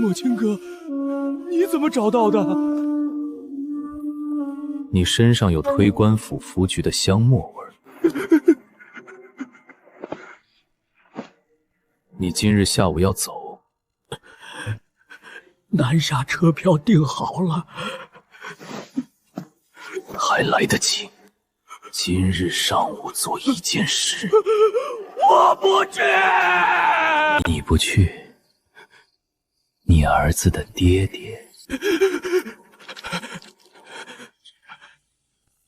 母亲哥，你怎么找到的？
你身上有推官府符局的香墨味。你今日下午要走，
南沙车票订好了，
还来得及。今日上午做一件事。
我不去。
你不去，你儿子的爹爹。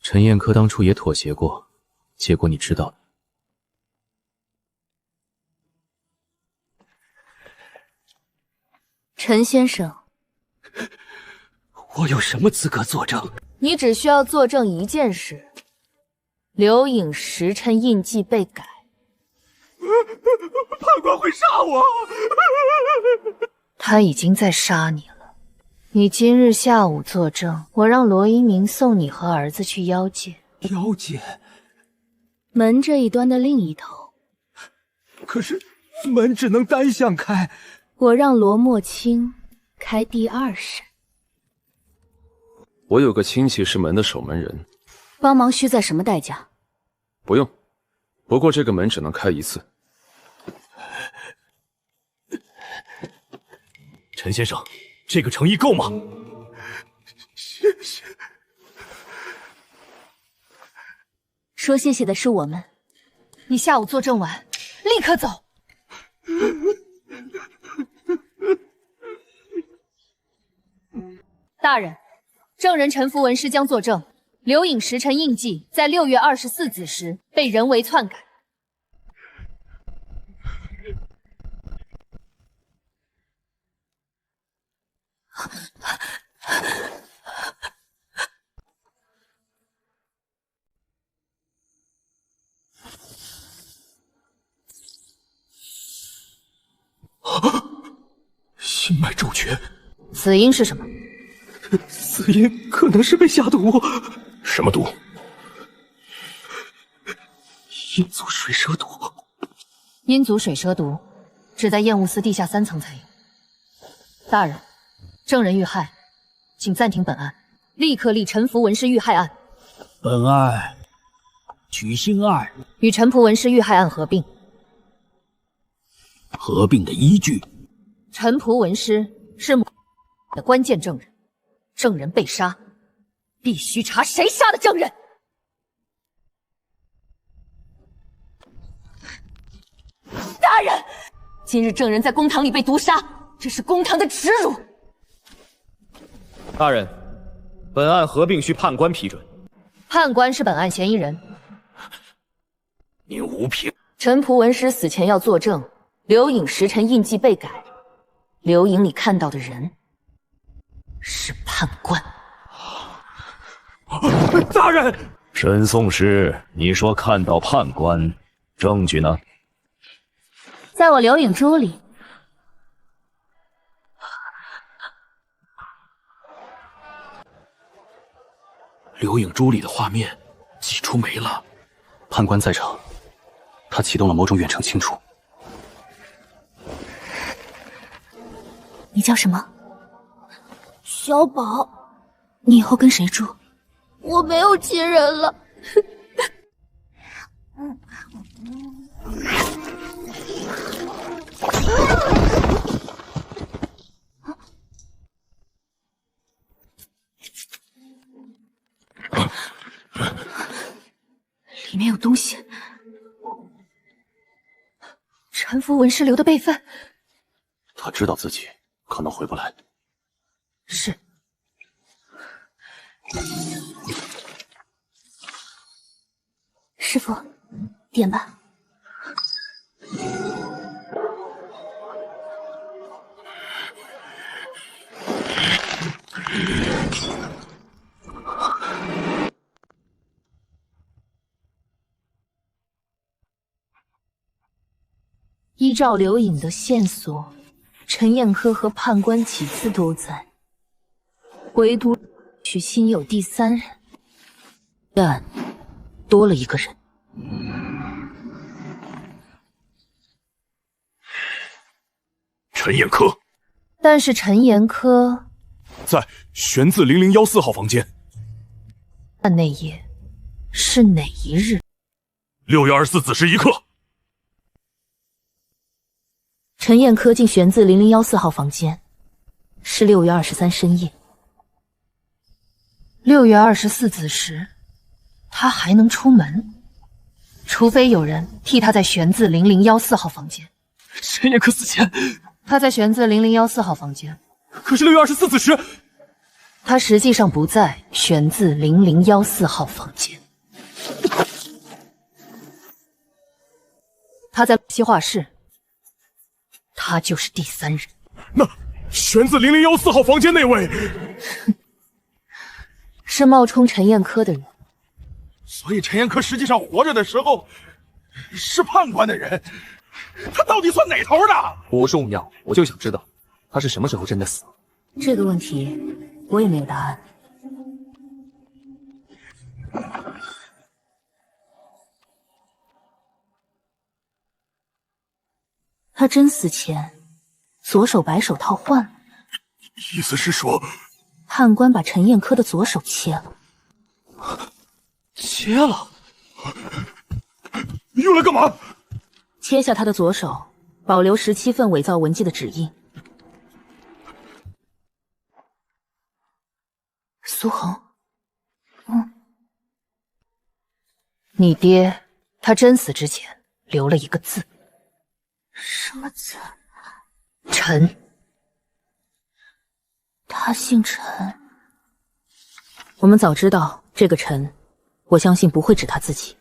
陈彦科当初也妥协过，结果你知道的。
陈先生，
我有什么资格作证？
你只需要作证一件事，刘颖时辰印记被改。
判官会杀我！
他已经在杀你了。你今日下午作证，我让罗一鸣送你和儿子去妖界。
妖界？
门这一端的另一头。
可是门只能单向开。
我让罗墨清开第二扇。
我有个亲戚是门的守门人，
帮忙需在什么代价？
不用，不过这个门只能开一次。
陈先生，这个诚意够吗？
谢谢。
说谢谢的是我们。
你下午作证完，立刻走。大人，证人陈符文师将作证，刘颖时辰印记在6月24子时被人为篡改。
心脉骤厥，
死因是什么？
死因可能是被下毒。什么毒？阴族水蛇毒。
阴族水蛇毒只在燕雾司地下3层才有。大人，证人遇害，请暂停本案，立刻立陈符文师遇害案。
本案取新案
与陈符文师遇害案合并。
合并的依据：
陈符文师是的关键证人，证人被杀，必须查谁杀的证人。大人，今日证人在公堂里被毒杀，这是公堂的耻辱。
大人，本案合并需判官批准。
判官是本案嫌疑人。
您无凭。
陈符文师死前要作证，刘颖时辰印记被改，刘颖里看到的人是判官。
大人，
申讼师，你说看到判官，证据呢？
在我刘颖珠里。
刘颖珠里的画面挤出没了。
判官在场，他启动了某种远程清除。
你叫什么？
小宝。
你以后跟谁住？
我没有亲人了。
里面有东西。陈符文师留的备份。
他知道自己可能回不来。
是。
师傅，点吧。依照刘颖的线索，陈彦科和判官几次都在，唯独许心有第三人，但多了一个人。
陈彦科。
但是陈彦科
在玄字0014号房间。
那夜是哪一日
？6月24子时1刻。
陈彦科进玄字0014号房间，是6月23深夜。
6月24子时，他还能出门，除非有人替他在玄字0014号房间。
陈彦科死前，
他在玄字0014号房间。
可是6月24子时，
他实际上不在玄字0014号房间，他在西画室。他就是第三人。
那玄字0014号房间那位，
是冒充陈彦科的人。
所以陈彦科实际上活着的时候是判官的人，他到底算哪头的？
不重要，我就想知道他是什么时候真的死了。
这个问题我也没有答案。他真死前，左手白手套换了。
意思是说，
判官把陈彦科的左手切了。
切了？
用来干嘛？
切下他的左手，保留17份伪造文件的指印。苏恒，
你爹他真死之前留了一个字。
什么字？
陈。
他姓陈。我们早知道这个陈，我相信不会指他自己，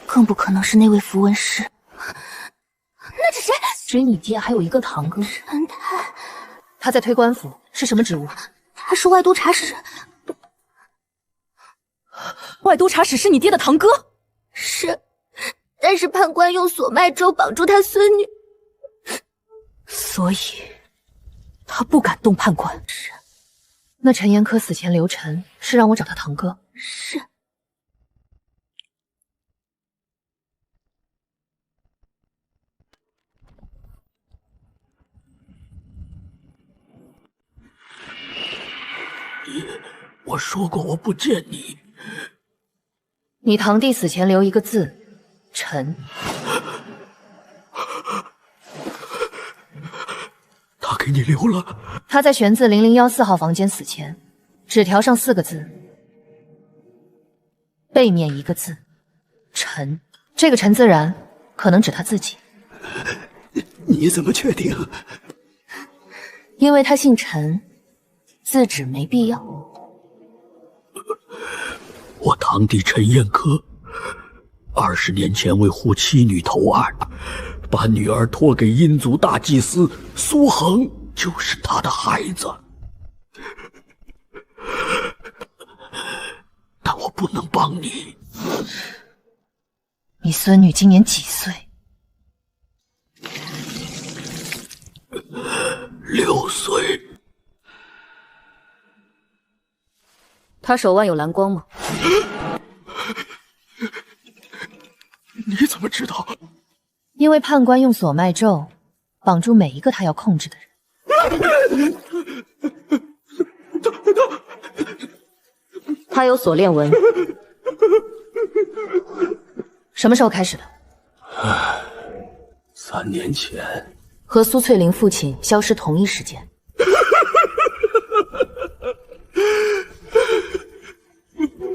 更不可能是那位符文师。
那是谁？
只你爹还有一个堂哥
陈太，
他在推官府，是什么职务？
他是外督察使。
外督察使是你爹的堂哥？
是，但是判官用锁脉咒绑住他孙女，
所以他不敢动判官。
是。
那陈彦科死前留陈，是让我找他堂哥？
是。
我说过我不见你。
你堂弟死前留一个字，陈。
他给你留了？
他在玄字0014号房间死前，纸条上4个字，背面1个字，陈。这个陈自然可能指他自己。
你怎么确定？
因为他姓陈，自指没必要。
我堂弟陈彦科20年前为护妻女投案，把女儿托给阴族大祭司苏恒，就是他的孩子。但我不能帮你。
你孙女今年几岁
？6岁。
他手腕有蓝光吗？
你怎么知道？
因为判官用锁脉咒绑住每一个他要控制的人。
他有锁链纹。
什么时候开始的
？3年前。
和苏翠玲父亲消失同一时间。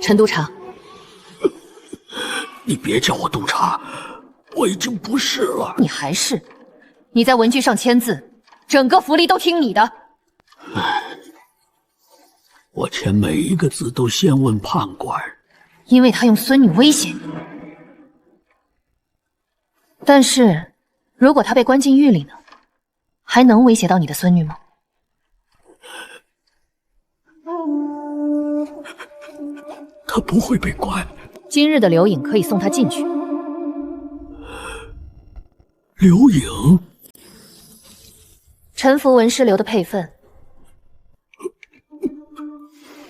陈督察，
你别叫我督察，我已经不是了。
你还是？你在文具上签字，整个府里都听你的。
我签每一个字都先问判官，
因为他用孙女威胁你。但是，如果他被关进狱里呢？还能威胁到你的孙女吗？
他不会被关。
今日的留影可以送他进去。
留影？
陈符文师留的配份。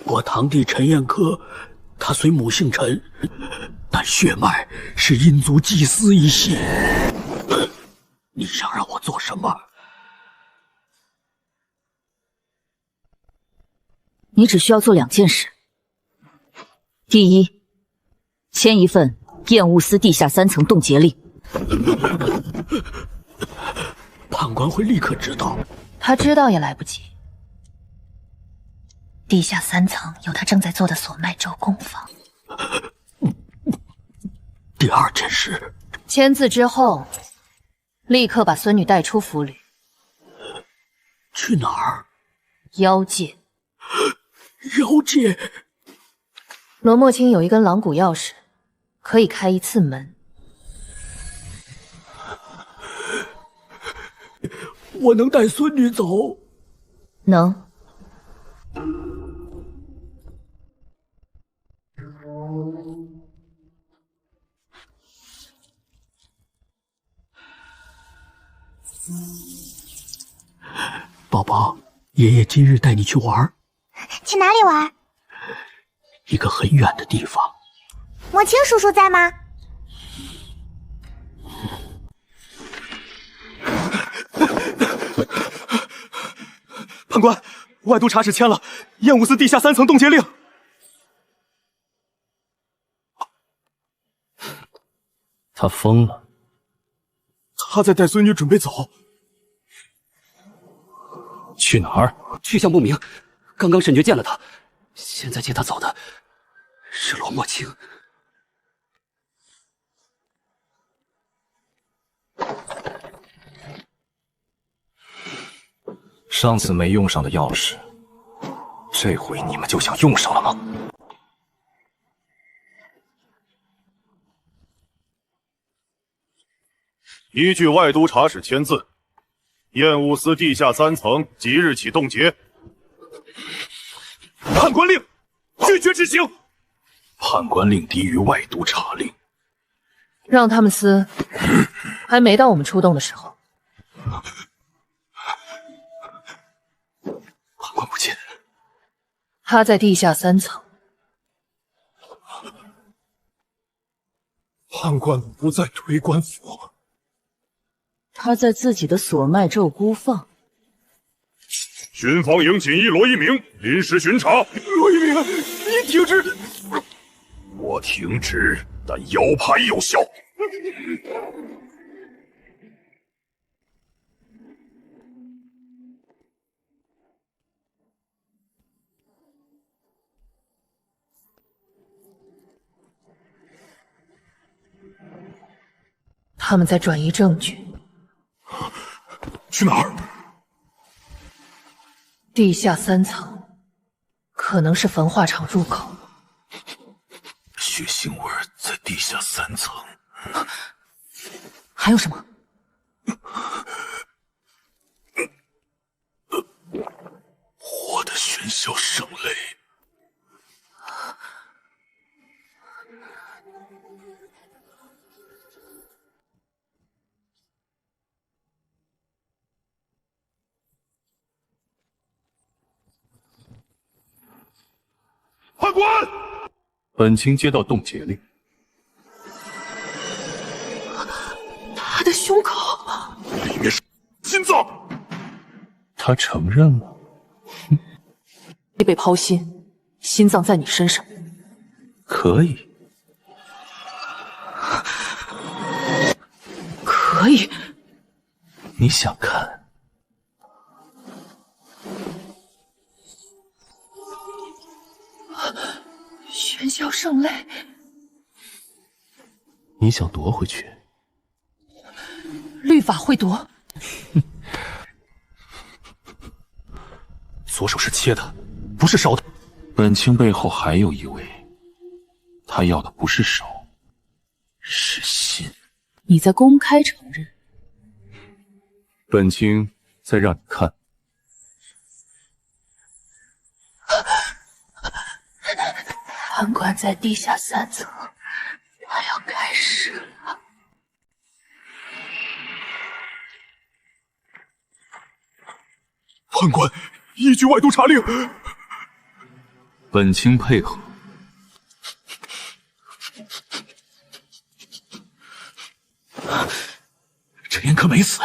我堂弟陈彦科，他虽母姓陈，但血脉是阴族祭司一系。你想让我做什么？
你只需要做2件事。第一，签一份燕雾司地下3层冻结令。
判官会立刻知道。
他知道也来不及。地下3层有他正在做的锁脉咒工坊。
第2件事，
签字之后，立刻把孙女带出府里。
去哪儿？
妖界。
妖界？
罗墨清有一根狼骨钥匙，可以开1次门。
我能带孙女走？
能。
方，爷爷今日带你去玩。
去哪里玩？
一个很远的地方。
魔青叔叔在吗？
判官，外都察使签了燕武寺地下3层冻结令。
他疯了。
他在带孙女准备走。
去哪儿？
去向不明。刚刚沈爵见了他，现在接他走的是罗墨青。
上次没用上的钥匙，这回你们就想用上了吗？
依据外都察使签字，燕武司地下3层即日起冻结。
判官令，拒绝执行。
判官令低于外都察令，
让他们撕，还没到我们出动的时候。
判官不见，
他在地下3层。
判官不在推官府，
他在自己的所脉咒孤放。
巡防营锦衣罗一鸣临时巡查。
罗一鸣，你停止！
我停止，但摇牌有效。
他们在转移证据。
去哪儿？
地下3层，可能是焚化厂入口。
血腥味在地下3层。
还有什么？
火的喧嚣声泪。
判官，
本卿接到冻结令。
他的胸口
里面是心脏。
他承认了。
你被抛心，心脏在你身上。
可以。
可以。
你想看？
喧嚣胜类，
你想夺回去？
律法会夺。
左手是切的，不是烧的。本卿背后还有一位，他要的不是手，是心。
你在公开承认？
本卿在让你看。
判官在地下3层，他要开始了。
判官，依据外都察令，
本卿配合。陈彦科没死，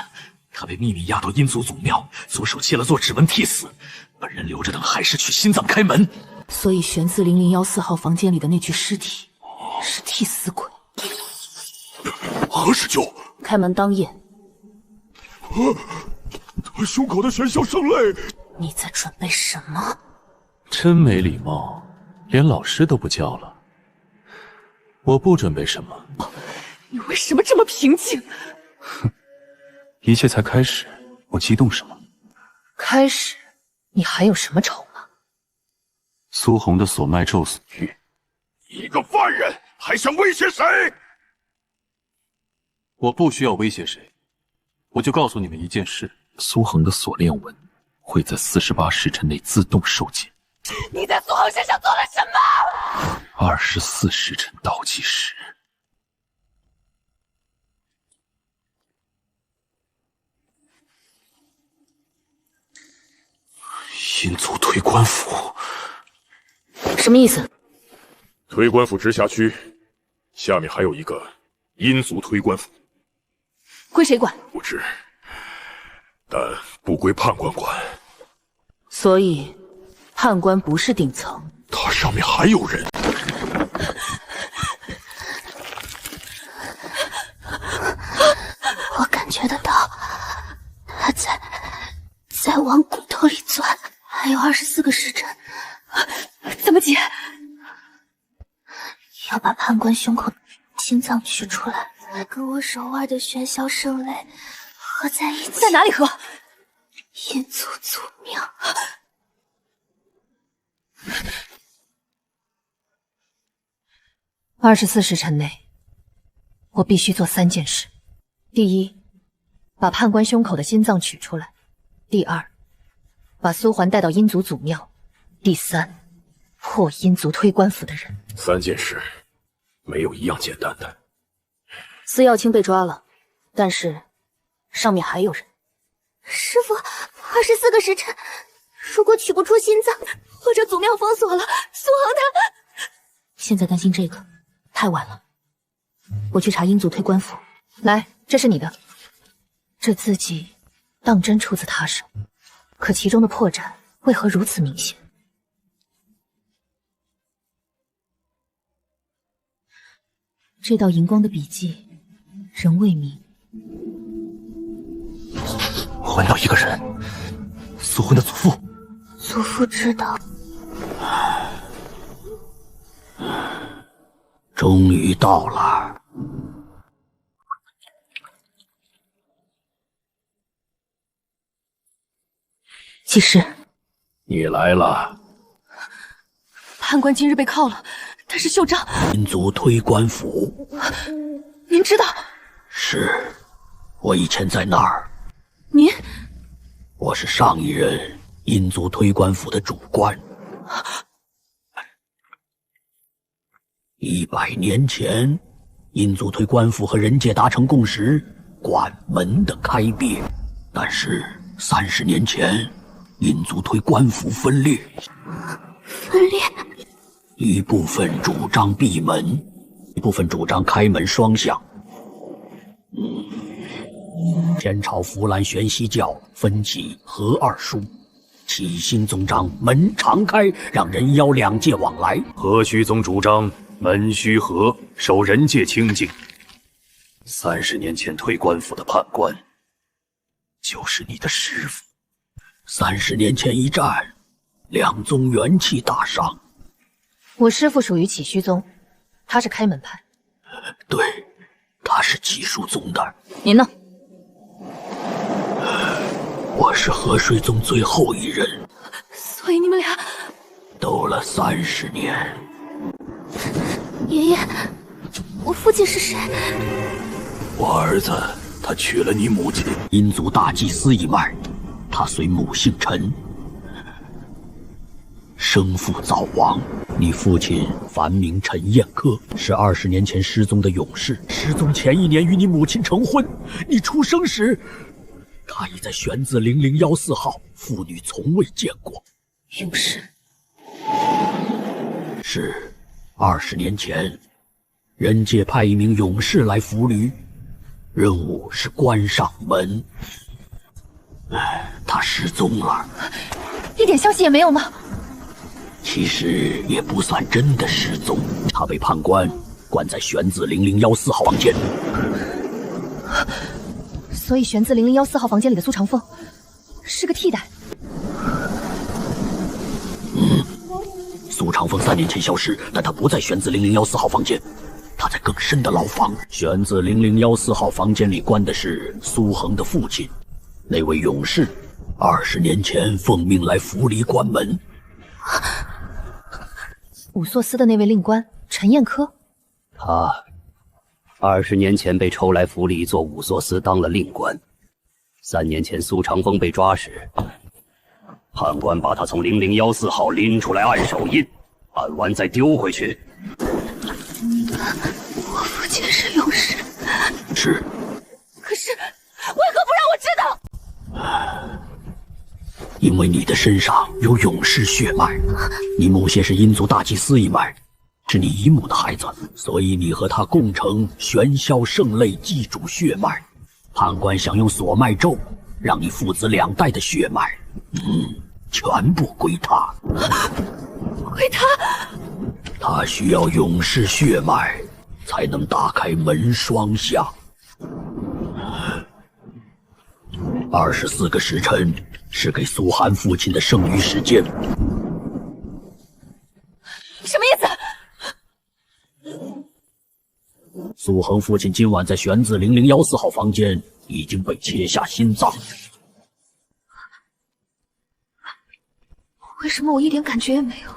他被秘密押到阴族祖庙，左手切了做指纹替死。本人留着等还是去心脏开门。
所以玄字0014号房间里的那具尸体是替死鬼。
何时就？
开门当夜。
他胸口的喧嚣声泪。
你在准备什么？
真没礼貌，连老师都不叫了。我不准备什么。
你为什么这么平静？
一切才开始，我激动什么？
开始，你还有什么筹码？
苏红的所脉咒死域。
一个犯人还想威胁谁？
我不需要威胁谁，我就告诉你们一件事：苏恒的锁链纹会在48时辰内自动收紧。
你在苏恒身上做了什么
？24时辰倒计时。阴族推官府，
什么意思？
推官府直辖区下面还有一个阴族推官府，
归谁管？
不知，但不归判官管。
所以，判官不是顶层，
他上面还有人。
我感觉得到，他在往骨头里钻。还有24个时辰，
怎么解？
要把判官胸口心脏取出来，跟我手腕的玄霄圣雷合在一起。
在哪里合？
阴族祖庙。
24时辰内，我必须做3件事：第一，把判官胸口的心脏取出来；第二，把苏环带到阴族祖庙；第三，破阴族推官府的人。
3件事，没有一样简单的。
司耀清被抓了，但是上面还有人。
师傅，24个时辰，如果取不出心脏，或者祖庙封锁了，苏恒他……
现在担心这个太晚了，我去查阴族推官府。
来，这是你的。这字迹当真出自他手，可其中的破绽为何如此明显？这道荧光的笔迹仍未明。
换到一个人，苏魂的祖父。
祖父知道。
终于到了。
祭师，
你来了。
判官今日被铐了，但是袖章。
阴族推官府。
您知道？
是，我以前在那儿。
您？
我是上一任阴族推官府的主官。100年前，阴族推官府和人界达成共识，关门的开闭。但是30年前，阴族推官府分裂。
分裂？
一部分主张闭门，一部分主张开门双向。天朝弗兰玄皙教分起合二书，启兴宗章门常开，让人妖两界往来。
何须宗主张门须合，守人界清净。
30年前推官府的判官，就是你的师傅。30年前一战，2宗元气大伤。
我师父属于启虚宗，他是开门派。
对，他是启书宗的。
您呢？
我是河水宗最后一人。
所以你们俩
斗了30年。
爷爷，我父亲是谁？
我儿子，他娶了你母亲，阴族大祭司一脉，他随母姓陈。生父早亡，你父亲梵名陈彦科，是20年前失踪的勇士。失踪前1年与你母亲成婚，你出生时，他已在玄字0014号，父女从未见过。
勇士？
是，20年前，人界派一名勇士来扶驴，任务是关上门。他失踪了，
一点消息也没有吗？
其实也不算真的失踪，他被判官关在玄字0014号房间。
所以玄字0014号房间里的苏长风是个替代。
苏长风3年前消失，但他不在玄字0014号房间，他在更深的牢房。玄字0014号房间里关的是苏恒的父亲，那位勇士，20年前奉命来扶离关门。
武硕司的那位令官陈彦科，
他20年前被抽来府里做武硕司当了令官。3年前苏长风被抓时，判官把他从0014号拎出来按手印，按完再丢回去。
我父亲是勇士。
是。
可是为何不让我知道？
因为你的身上有勇士血脉，你母亲是阴族大祭司一脉，是你姨母的孩子，所以你和她共成玄霄圣类祭主血脉。判官想用锁脉咒让你父子2代的血脉，全部归他。
归他？
他需要勇士血脉才能打开门双向。24个时辰是给苏寒父亲的剩余时间。
什么意思？
苏恒父亲今晚在玄字0014号房间已经被切下心脏。
为什么我一点感觉也没有？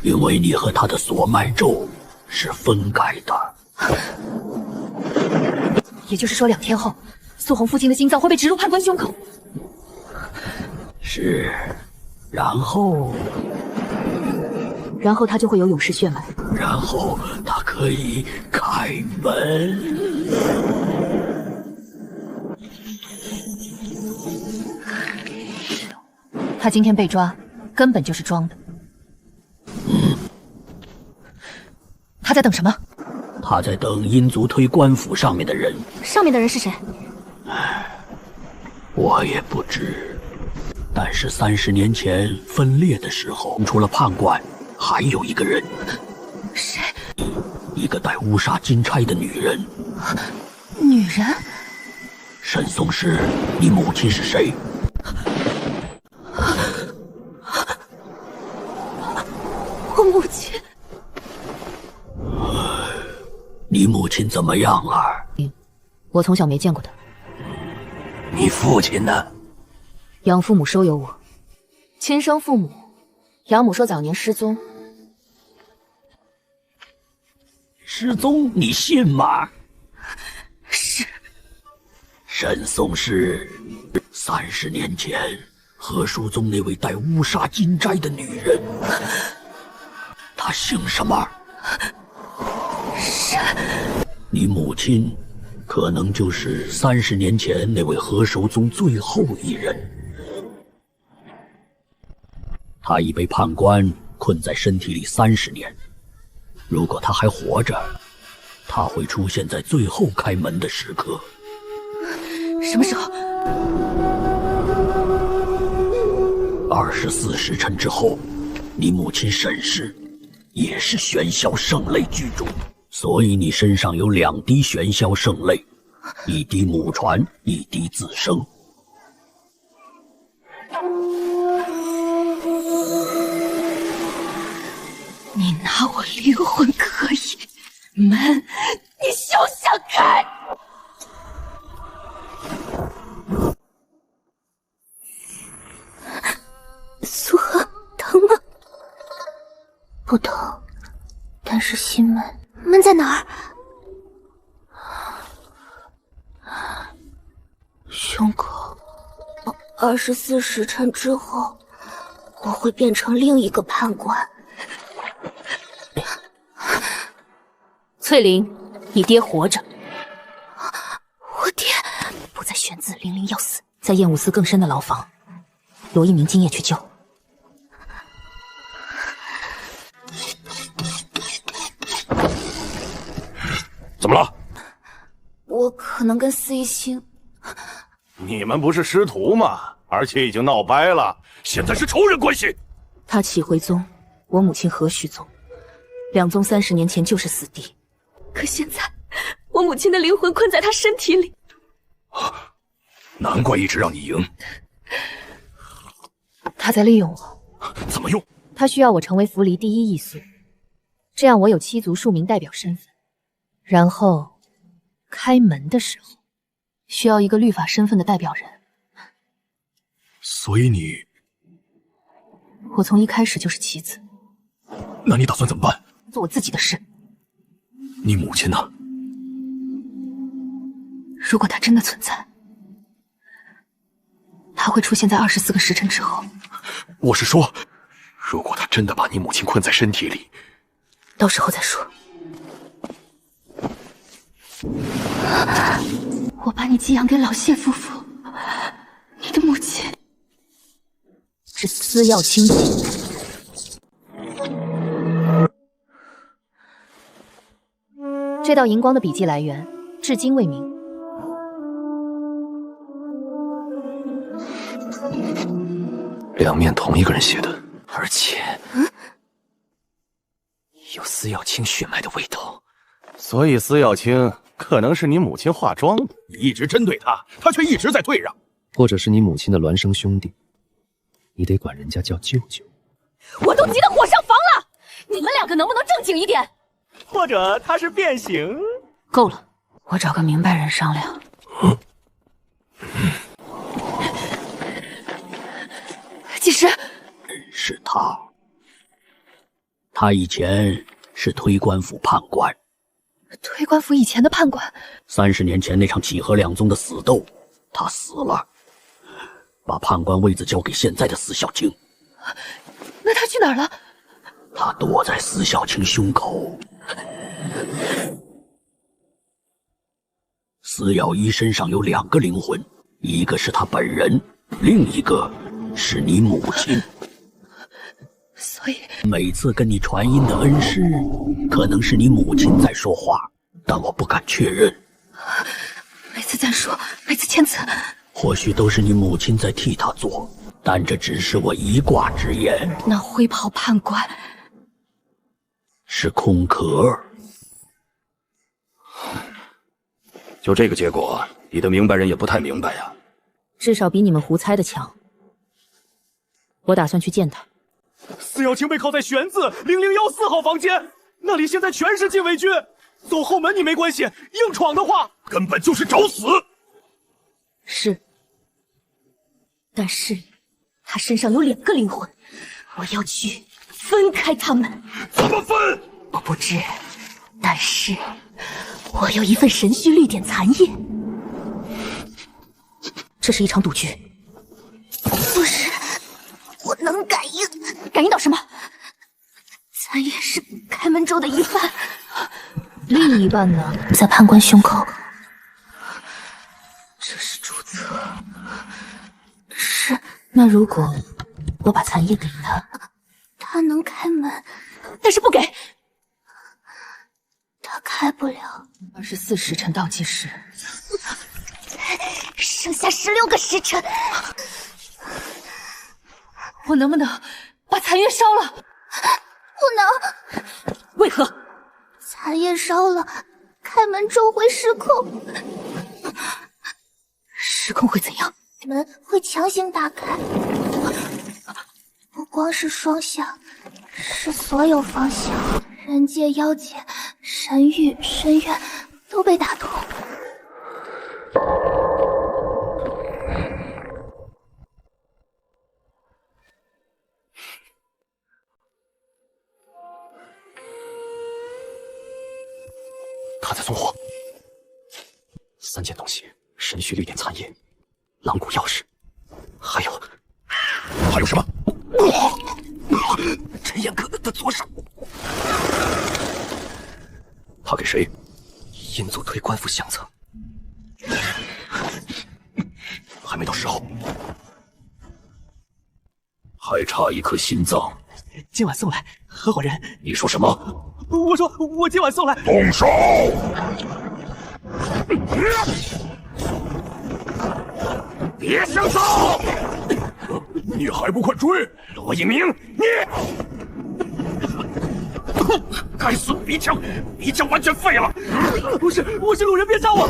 因为你和他的锁脉咒是分开的。
也就是说，2天后，苏红父亲的心脏会被植入判官胸口。
是，然后
他就会有勇士血脉。
然后他可以开门。
他今天被抓，根本就是装的。他在等什么？
他在等阴族推官府上面的人。
上面的人是谁？
我也不知。但是30年前分裂的时候，除了判官，还有一个人。
谁？
一个戴乌纱金钗的女人。
女人？
沈颂诗，你母亲是谁？
我母亲。
你母亲怎么样了？
我从小没见过她。
你父亲呢？
养父母收有我，亲生父母，养母说早年失踪。
失踪？你信吗？
是。
沈颂诗，30年前何书宗那位戴乌纱金钗的女人，她姓什么？
沈。
你母亲可能就是30年前那位何守宗最后一人。他已被判官困在身体里30年，如果他还活着，他会出现在最后开门的时刻。
什么时候
？24时辰之后，你母亲沈氏也是玄霄圣类居主，所以你身上有2滴玄霄圣类，1滴母传，1滴自生。
你拿我灵魂可以，门你休想开！苏恒，疼吗？不疼，但是心闷。
闷在哪儿？
胸口。24时辰之后，我会变成另一个判官。
翠玲，你爹活着。
我爹
不在玄字0014，在燕武司更深的牢房，罗一鸣今夜去救。
怎么了？
我可能跟司一星。
你们不是师徒吗？而且已经闹掰了，现在是仇人关系。
他启回宗，我母亲何许宗，2宗30年前就是死地。
可现在，我母亲的灵魂困在他身体里。
难怪一直让你赢。
他在利用我。
怎么用？
他需要我成为符离第一异宿，这样我有7族庶民代表身份。然后，开门的时候，需要一个律法身份的代表人。
所以你……
我从一开始就是棋子。
那你打算怎么办？
做我自己的事。
你母亲呢？
如果她真的存在，她会出现在24个时辰之后。
我是说，如果她真的把你母亲困在身体里，
到时候再说。
我把你寄养给老谢夫妇，你的母亲
是私药清洗。这道荧光的笔记来源至今未明。
两面同一个人写的，而且有司药清血脉的味道。
所以司药清可能是你母亲化妆的。
你一直针对他，他却一直在退让。
或者是你母亲的孪生兄弟，你得管人家叫舅舅。
我都急得火上房了，你们两个能不能正经一点？
或者他是变形？
够了，我找个明白人商量。
技师，
是他。他以前是推官府判官。
推官府以前的判官
？30年前那场几何两宗的死斗，他死了，把判官位子交给现在的司小青。
那他去哪儿了？
他躲在司小青胸口。司药医身上有2个灵魂，一个是他本人，另一个是你母亲。
所以
每次跟你传音的恩师，可能是你母亲在说话，但我不敢确认。
每次在说，每次签字，
或许都是你母亲在替他做，但这只是我一卦之言。
那灰袍判官
是空壳。
就这个结果，你的明白人也不太明白呀。
至少比你们胡猜的强。我打算去见他。
司药清被铐在玄字0014号房间，那里现在全是禁卫军，走后门你没关系，硬闯的话
根本就是找死。
是，但是他身上有2个灵魂，我要去分开他们。
怎么分？
我不知，但是我有一份神虚绿点残液。这是一场赌局。不是，我能感应。感应到什么？残液是开门咒的一半，
另一半呢？
在判官胸口。这是注册。是。那如果我把残液给他，他能开门，但是不给。他开不了。
24时辰倒计时，
剩下16个时辰。
我能不能把残月烧了？
不能。
为何？
残液烧了，开门咒会失控。
失控会怎样？
门会强行打开。不光是双向，是所有方向。人界、妖界、神域、深渊都被打通。
他在送货。3件东西：神虚绿点残液、狼骨钥匙，还有什么？陈彦科的左手。他给谁？阴族推官府相册。还没到时候，
还差1颗心脏。
今晚送来，合伙人。
你说什么？
我说我今晚送来。
动手！别想走！你还不快追！罗一鸣，你！该死的鼻腔，鼻腔完全废了！
不是，我是路人，别扎我！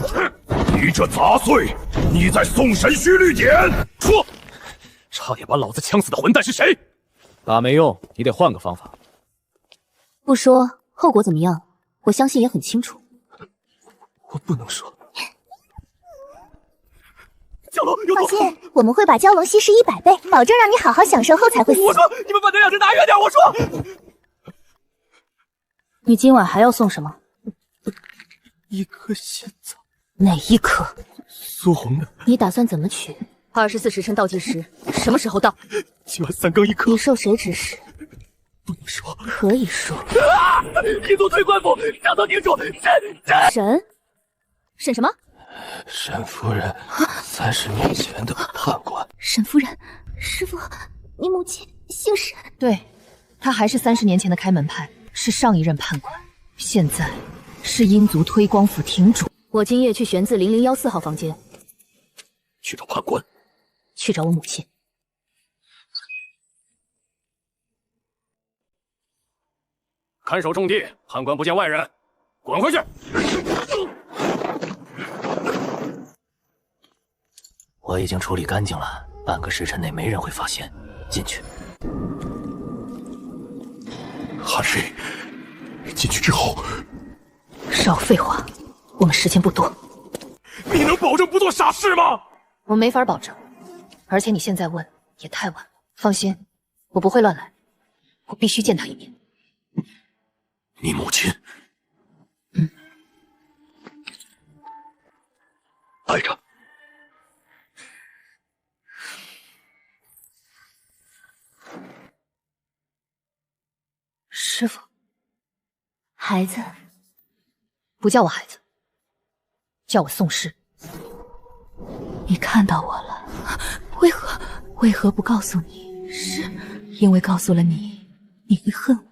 你这杂碎，你在送神虚绿点！
说，差点把老子呛死的混蛋是谁？
打没用，你得换个方法。
不说后果怎么样，我相信也很清楚。
我不能说。
蛟龙有
放心，我们会把蛟龙稀释100倍，保证让你好好享受后才会死。
我说，你们把那2只拿远点！我说，
你今晚还要送什么
？1颗心脏。
哪1颗？
苏红的。
你打算怎么取？24时辰倒计时什么时候到？
今晚3更1颗。
你受谁指使？
不能说。
可以说。
阴族推官府，上头顶主
沈什么？
沈夫人，30年前的判官。
沈夫人，师傅，你母亲姓沈？
对，她还是30年前的开门派，是上一任判官，现在是阴族推光府庭主。
我今夜去玄字0014号房间，
去找判官，
去找我母亲。
看守重地，判官不见外人，滚回去！
我已经处理干净了，半个时辰内没人会发现。进去。
韩瑞，进去之后，
少废话，我们时间不多。
你能保证不做傻事吗？
我没法保证，而且你现在问也太晚了。放心，我不会乱来，我必须见他一面。
你母亲，带着。
师傅，
孩子，
不叫我孩子，叫我宋氏。
你看到我了，为何不告诉你？是因为告诉了你，你会恨我。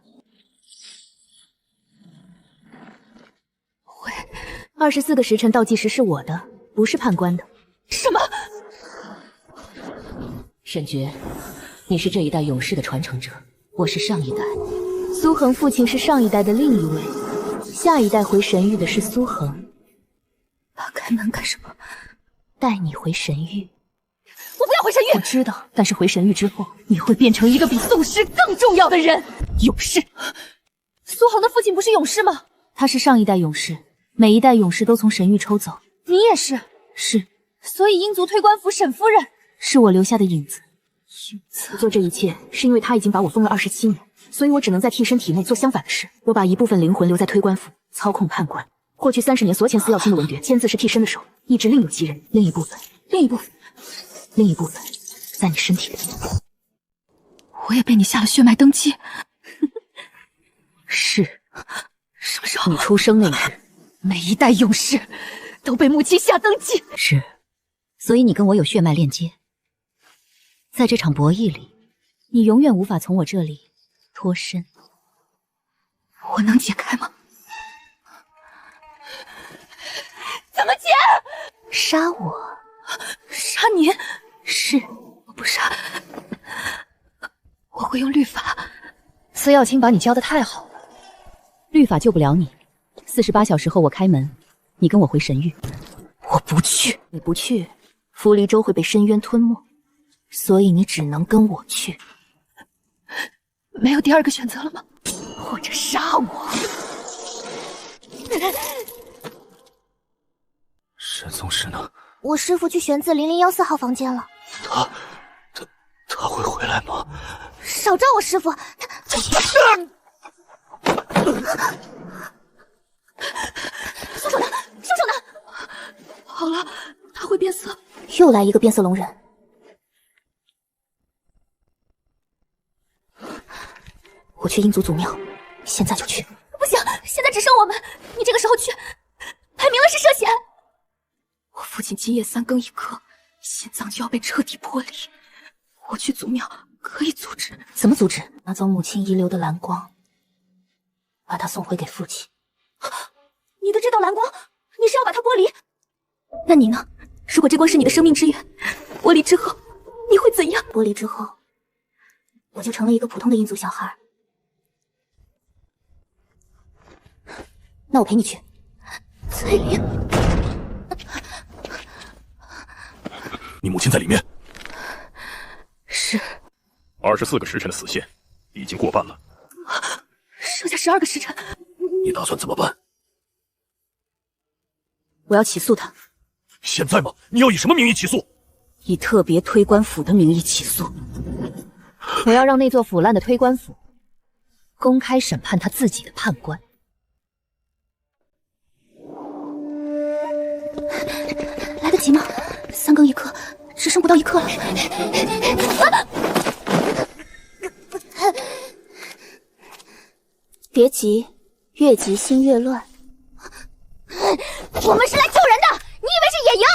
24个时辰倒计时是我的，不是判官的。
什么？
沈爵，你是这一代勇士的传承者，我是上一代。
苏恒父亲是上一代的另一位，下一代回神域的是苏恒。
打开门干什么？
带你回神域。
我不要回神域。
我知道，但是回神域之后，
你会变成一个比宋氏更重要的人——勇士。
苏恒的父亲不是勇士吗？
他是上一代勇士。 每一代勇士都从神域抽走，
你也是。
是，
所以阴族推官府沈夫人
是我留下的影子。我做这一切是因为他已经把我封了27年，所以我只能在替身体内做相反的事。我把一部分灵魂留在推官府，操控判官。过去30年所遣司要卿的文牒，签字是替身的手，一直另有其人。另一部分在你身体里。
我也被你下了血脉登记。
是。
什么时候？
你出生那日。
每一代勇士都被母亲下登记，
是，所以你跟我有血脉链接。在这场博弈里，你永远无法从我这里脱身。
我能解开吗？怎么解？
杀我？
杀你？
是，
我不杀，我会用律法。
司要卿把你教得太好了，
律法救不了你。 48小时后我开门，你跟我回神域。
我不去，
你不去，符离州会被深渊吞没，所以你只能跟我去。
没有第二个选择了吗？或者杀我？
沈宗师呢？
我师父去玄字0014号房间了。
他会回来吗？
少招我师父！
凶手呢？凶手呢？好了，他会变色。
又来一个变色龙人。我去阴族祖庙，现在就去。
不行，现在只剩我们，你这个时候去，排明了是涉险。
我父亲今夜3更1刻，心脏就要被彻底剥离。我去祖庙可以阻止。
怎么阻止？拿走母亲遗留的蓝光，把它送回给父亲。
你的这道蓝光，你是要把它剥离？
那你呢？如果这光是你的生命之源，剥离之后你会怎样？
剥离之后，我就成了一个普通的阴族小孩。那我陪你去。
翠玲，
你母亲在里面。
是。
24个时辰的死线已经过半了，
剩下12个时辰。
你打算怎么办？
我要起诉他。
现在吗？你要以什么名义起诉？
以特别推官府的名义起诉。
我要让那座腐烂的推官府公开审判他自己的判官。
来得及吗？3更1刻，只剩不到1刻了。
别急。 越急心越乱。
我们是来救人的，你以为是野营？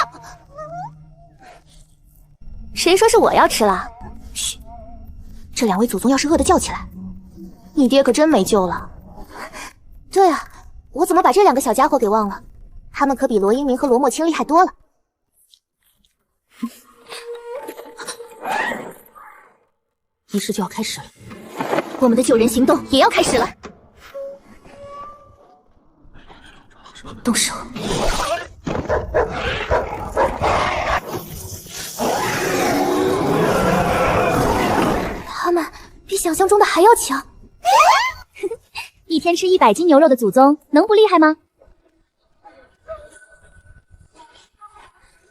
谁说是我要吃了？
嘘，
这2位祖宗要是饿得叫起来，你爹可真没救了。对啊，我怎么把这2个小家伙给忘了？他们可比罗英明和罗墨清厉害多了。仪式就要开始了，我们的救人行动也要开始了。动手！他们比想象中的还要强。
一天吃100斤牛肉的祖宗能不厉害吗？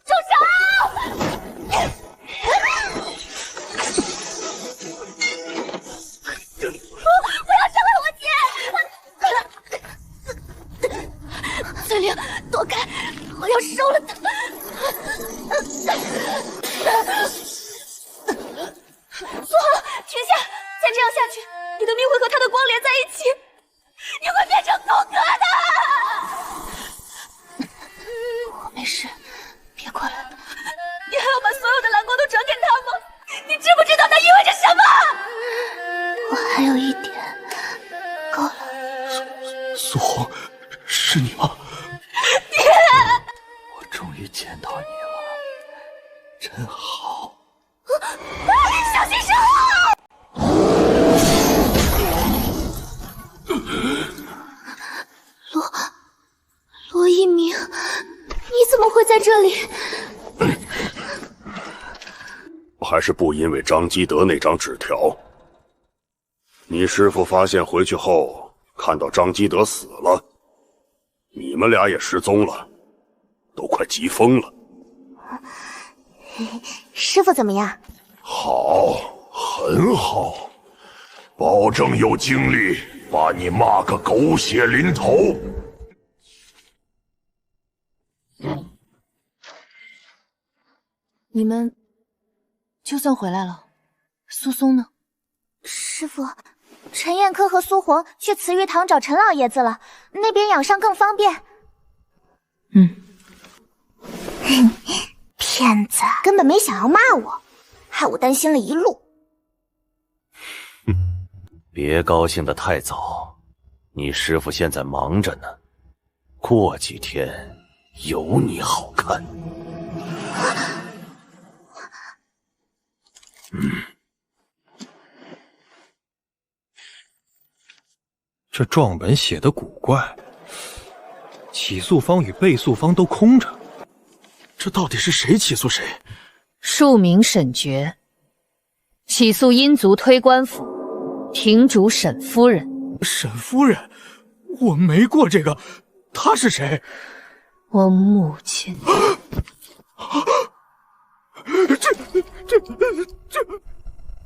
住手！不要伤害我姐！翠玲，躲开！我要收了她！苏浩，停下！再这样下去，你的命会和他的光连在一起，你会变成狗哥的！我没事，别过来。你还要把所有的蓝光都转给他吗？你知不知道那意味着什么？我还有一点，够了。
苏红，是你吗？
爹，
我终于见到你了，真好。
小心身后！罗一鸣，你怎么会在这里？
还是不因为张基德那张纸条。你师父发现回去后，看到张基德死了，你们俩也失踪了，都快急疯了。
师父怎么样？
好，很好，保证有精力把你骂个狗血淋头。
你们就算回来了，苏松呢？
师父，陈彦科和苏红去慈玉堂找陈老爷子了，那边养伤更方便。骗子，根本没想要骂我，害我担心了一路。
别高兴得太早，你师父现在忙着呢，过几天有你好看。
这状本写的古怪，起诉方与被诉方都空着，
这到底是谁起诉谁？
庶民审决，起诉殷族推官府庭主沈夫人。
沈夫人，我没过这个，她是谁？
我母亲。
这，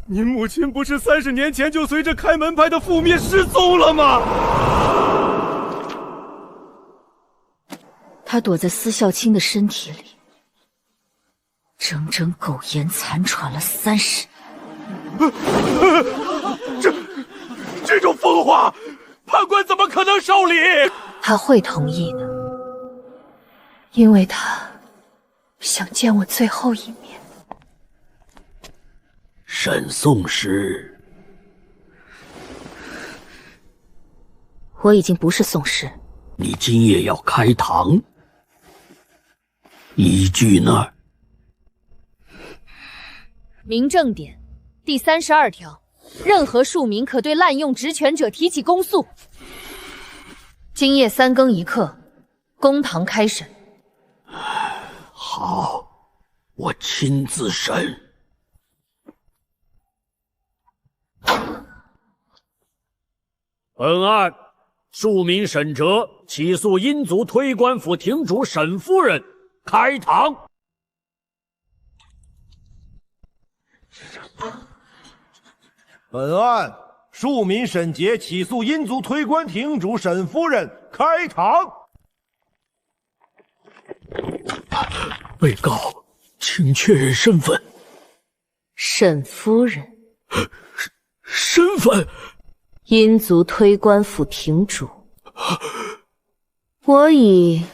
您母亲不是30年前就随着开门派的覆灭失踪了吗？
她躲在司孝卿的身体里，整整苟延残喘了30
年。这种疯话，判官怎么可能受理？
他会同意的，因为他想见我最后一面。
沈宋师，
我已经不是宋师。
你今夜要开堂，依据呢？
民政典第32条，任何庶民可对滥用职权者提起公诉。今夜3更1刻，公堂开审。
好，我亲自审。
本案庶民沈哲起诉殷族推官府庭主沈夫人，开堂。
本案庶民沈杰起诉殷族推官庭主沈夫人，开堂。
被告，请确认身份。
沈夫人。
身份？
殷族推官府庭主。我以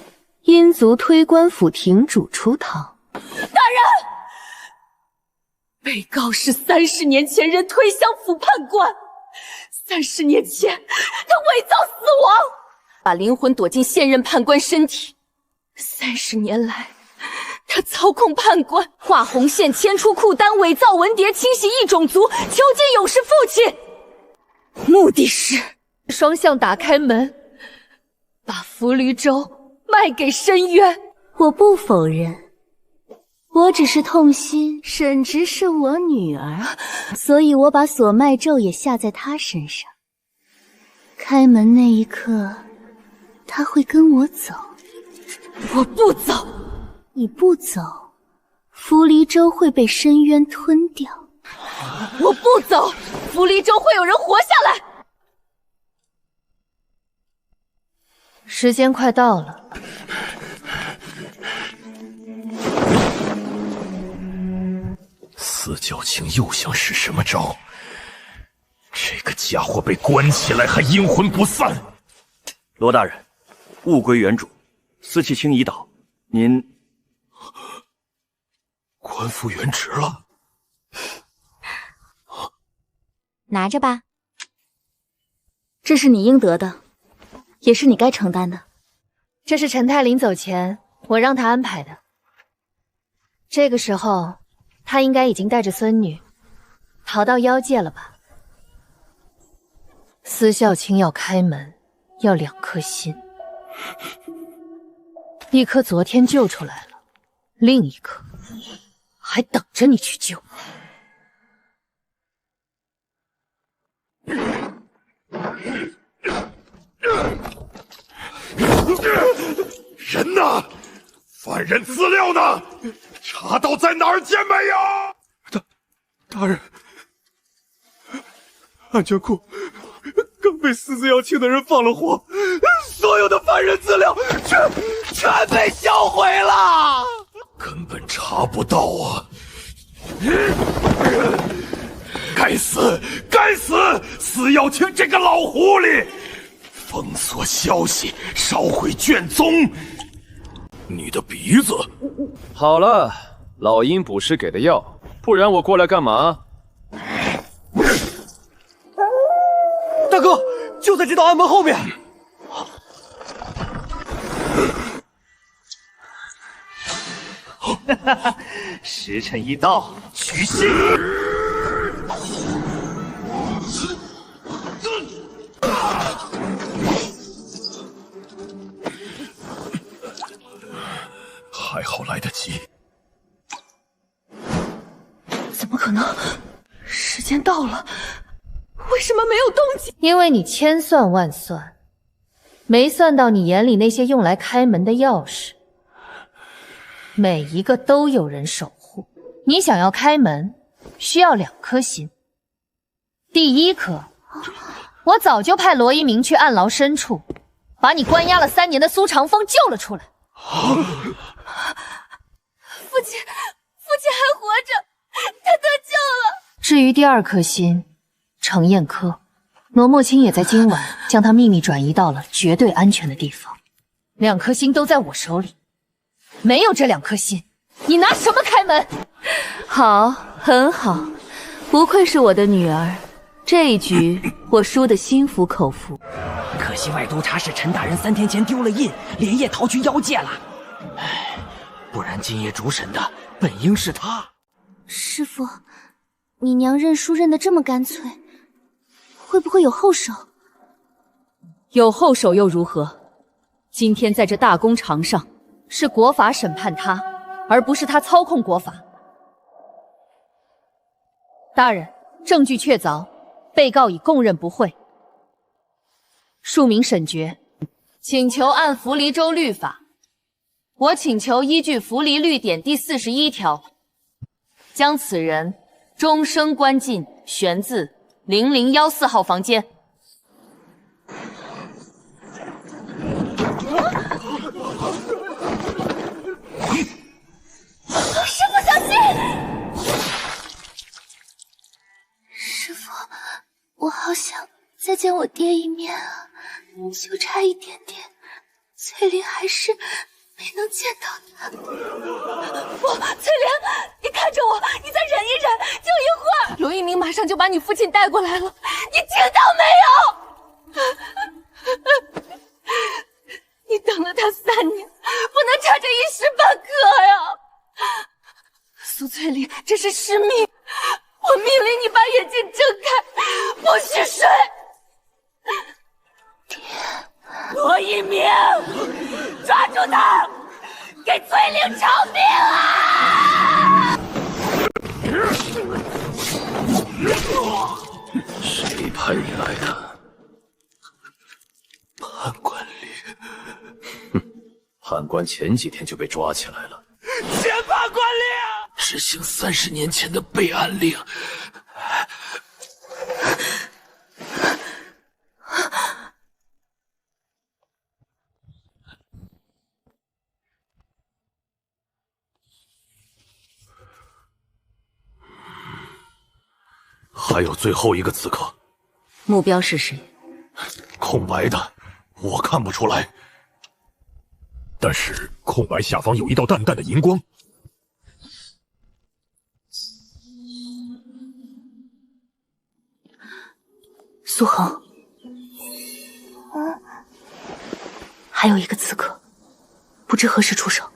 殷族推官府庭主出堂。
大人，
被告是30年前人推相府判官，30年前他伪造死亡，把灵魂躲进现任判官身体。30年来，他操控判官，画红线，牵出库丹，伪造文牒，清洗异种族，囚禁勇士父亲，目的是双向打开门，把浮离舟卖给深渊。
我不否认，我只是痛心沈直是我女儿，所以我把锁脉咒也下在她身上。开门那一刻，她会跟我走。
我不走。
你不走，浮离舟会被深渊吞掉。
我不走，浮离舟会有人活下来。
时间快到了。
四角青又想使什么招？这个家伙被关起来还阴魂不散。
罗大人，物归原主，司契卿已倒，您
官复原职了。
拿着吧，这是你应得的，也是你该承担的。
这是陈太临走前我让他安排的。这个时候，他应该已经带着孙女逃到妖界了吧？司孝卿要开门，要2颗心，一颗昨天救出来了，另一颗还等着你去救。
人呢？犯人资料呢？查到在哪儿见没有？
大人，安全库刚被私自要清的人放了火，所有的犯人资料全被销毁了，
根本查不到啊！该死！该死！死要清这个老狐狸！封锁消息，烧毁卷宗。你的鼻子。
好了，老鹰捕师给的药，不然我过来干嘛？
大哥，就在这道暗门后面。哈哈，时辰一到，取信。还好来得及。
怎么可能？时间到了，为什么没有动静？
因为你千算万算，没算到你眼里那些用来开门的钥匙，每一个都有人守护。你想要开门，需要2颗心。第1颗，我早就派罗一鸣去暗牢深处，把你关押了3年的苏长风救了出来。
父亲还活着，他得救了。
至于第2颗心，程砚科，罗墨清也在今晚将他秘密转移到了绝对安全的地方。2颗心都在我手里，没有这2颗心，你拿什么开门？
好，很好，不愧是我的女儿，这一局我输得心服口服。
可惜外督察使陈大人3天前丢了印，连夜逃去妖界了。唉，不然今夜主审的本应是他。
师父，你娘认输认得这么干脆，会不会有后手？
有后手又如何？今天在这大公场上，是国法审判他，而不是他操控国法。大人，证据确凿，被告已供认不讳。庶民审决，请求按浮离州律法，我请求依据浮离律典第41条，将此人终生关进悬字0014号房间。
师父小心！
师父，我好想再见我爹一面啊，就差一点点，翠玲还是
没能见到他。翠莲，你看着我，你再忍一忍，就一会儿，罗一鸣马上就把你父亲带过来了，你听到没有？你等了他3年，不能差这一时半刻呀！苏翠玲，这是师命，我命令你把眼睛睁开，不许睡。罗一鸣，抓住他，给翠玲偿命啊！
谁派你来的？
判官令。
判官前几天就被抓起来了。
前判官令，
执行30年前的备案令。
还有最后一个刺客，
目标是谁？
空白的，我看不出来。
但是空白下方有一道淡淡的荧光。
苏恒，还有一个刺客，不知何时出手。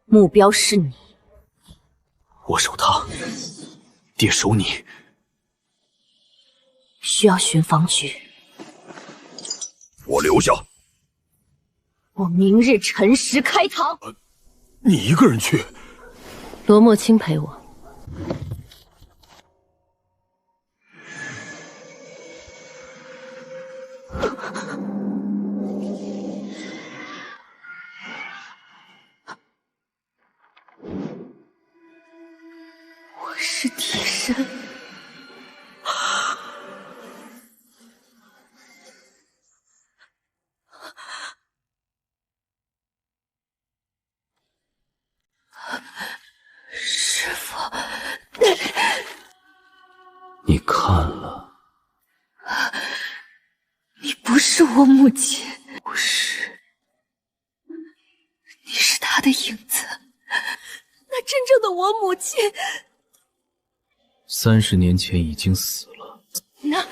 目标是你。
我守他，爹守你。
需要巡防局。
我留下。
我明日辰时开堂。
你一个人去？
罗墨清陪我。
我是替身。师父，
你看了？
你不是我母亲，不是，你是她的影子。那真正的我母亲
，30年前已经死了。
那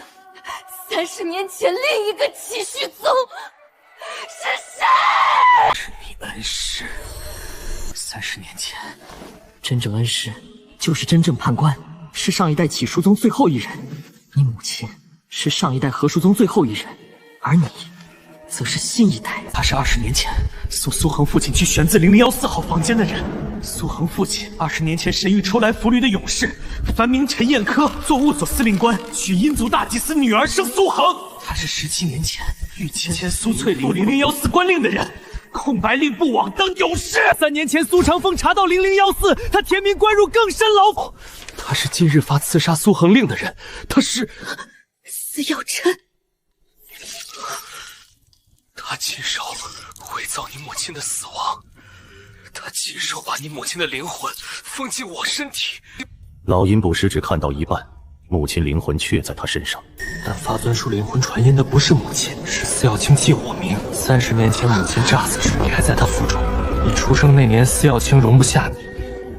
30年前另一个齐虚宗是谁？
是你恩师。30年前，真正恩师就是真正判官，是上一代启书宗最后一人。你母亲是上一代何书宗最后一人，而你则是新一代。他是20年前送苏恒父亲去选自0014号房间的人。苏恒父亲20年前神域抽来符律的勇士，凡名陈彦科，做务所司令官，娶殷族大祭司女儿生苏恒。他是17年前御前苏翠玲0014官令的人。空白令不枉当勇士。3年前苏长风查到0014，他填明关入更深牢府。他是今日发刺杀苏恒令的人，他是
司药琛。
他亲手伪造你母亲的死亡，他亲手把你母亲的灵魂封进我身体。
老阴捕师只看到一半，母亲灵魂却在他身上。
但法尊术灵魂传音的不是母亲，是司药卿记我名。30年前母亲炸死时，你还在他腹中。你出生那年，司药卿容不下你，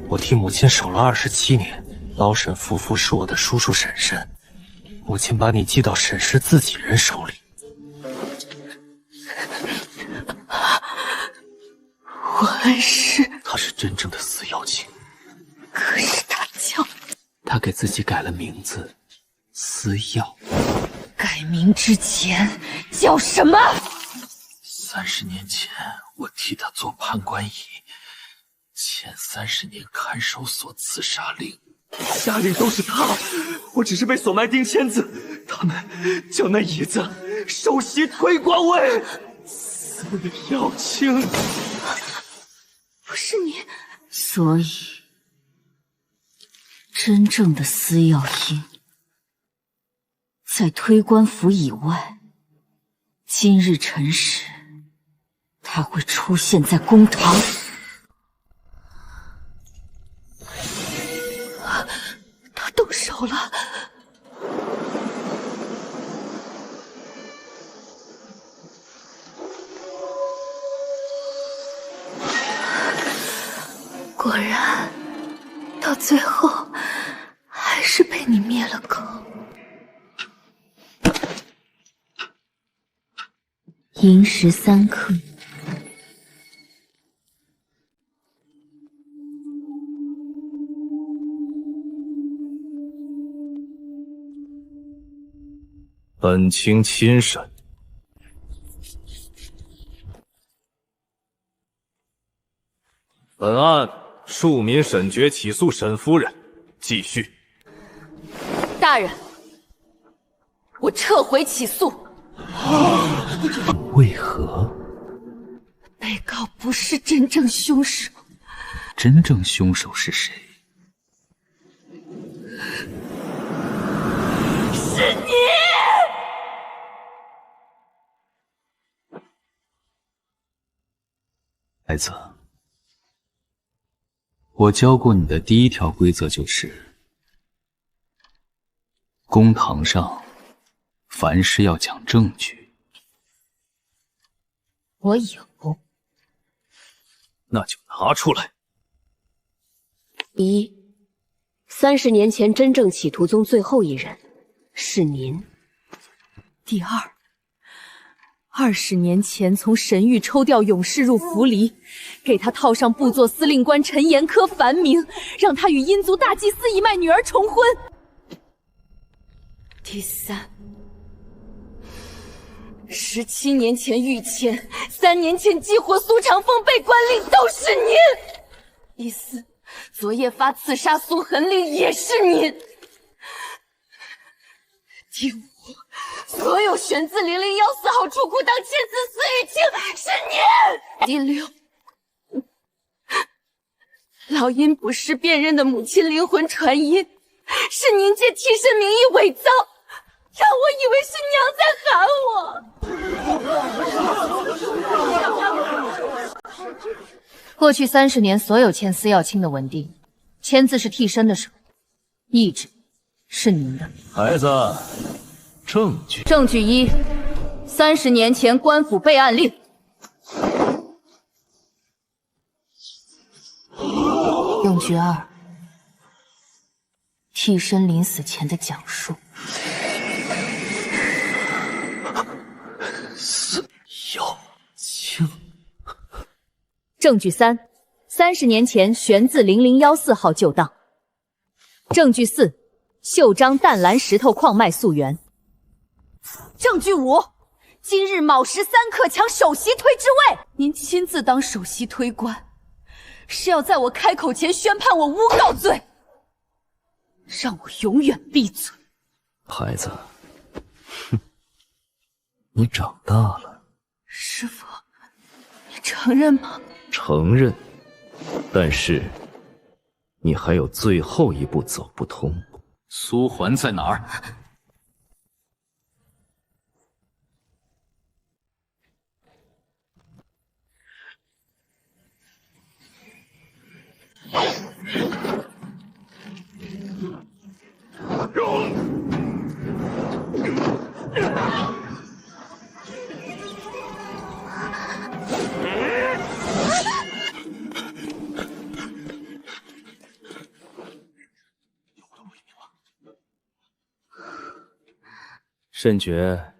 我替母亲守了27年。老沈夫妇是我的叔叔婶婶，母亲把你寄到沈氏自己人手里。
我恩师，
他是真正的司药卿，
可是
他给自己改了名字，司药。
改名之前叫什么
？30年前，我替他做判官仪，前30年看守所刺杀令，
家里都是他，我只是被所埋钉签子，他们叫那椅子首席推官位。司药卿，
不是你，
所以真正的司药卿在推官府以外。今日辰时，他会出现在公堂。
他动手了。
果然，到最后还是被你灭了口。
银石3克。
本卿亲审。本案庶民审决起诉沈夫人，继续。
大人，我撤回起诉。
为何？
被告不是真正凶手。
真正凶手是谁？
是你！
孩子，我教过你的第一条规则就是：公堂上凡事要讲证据。
我有。
那就拿出来。
1. 30年前真正企图宗最后一人是您。
第二，20年前从神域抽调勇士入符离，给他套上部座司令官陈延科梵名，让他与阴族大祭司一脉女儿重婚。第三，17年前御签，3年前激活苏长风被关令，都是您。第四，昨夜发刺杀苏恒令也是您。第五，所有选自001-4号出库当签字司玉清是您。第六，老阴不是辨认的母亲灵魂传音，是您借替身名义伪造，让我以为是娘在喊我。
过去30年，所有签司要清的文定，签字是替身的手，意志是您的。
孩子，证据。
证据1 ，30年前官府备案令。
证据2，替身临死前的讲述。
司要清。
证据3 ，30年前玄自0014号旧档。证据4，袖章淡蓝石头矿脉溯源。
证据5，今日卯时3刻抢首席推之位，您亲自当首席推官，是要在我开口前宣判我诬告罪，让我永远闭嘴。
孩子，哼，你长大了。
师父，你承认吗？
承认，但是你还有最后一步走不通。
苏环在哪儿？
沈爵，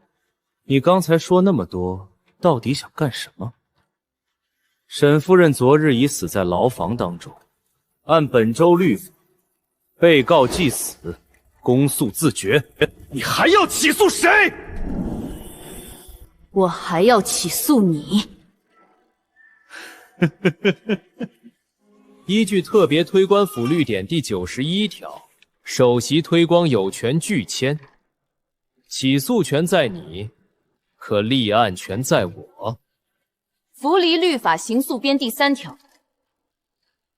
你刚才说那么多，到底想干什么？沈夫人昨日已死在牢房当中，按本州律法，被告既死，公诉自决。
你还要起诉谁？
我还要起诉你。
依据特别推官府律典第91条，首席推官有权拒签，起诉权在你，可立案权在我。
符离律法刑诉编第3条，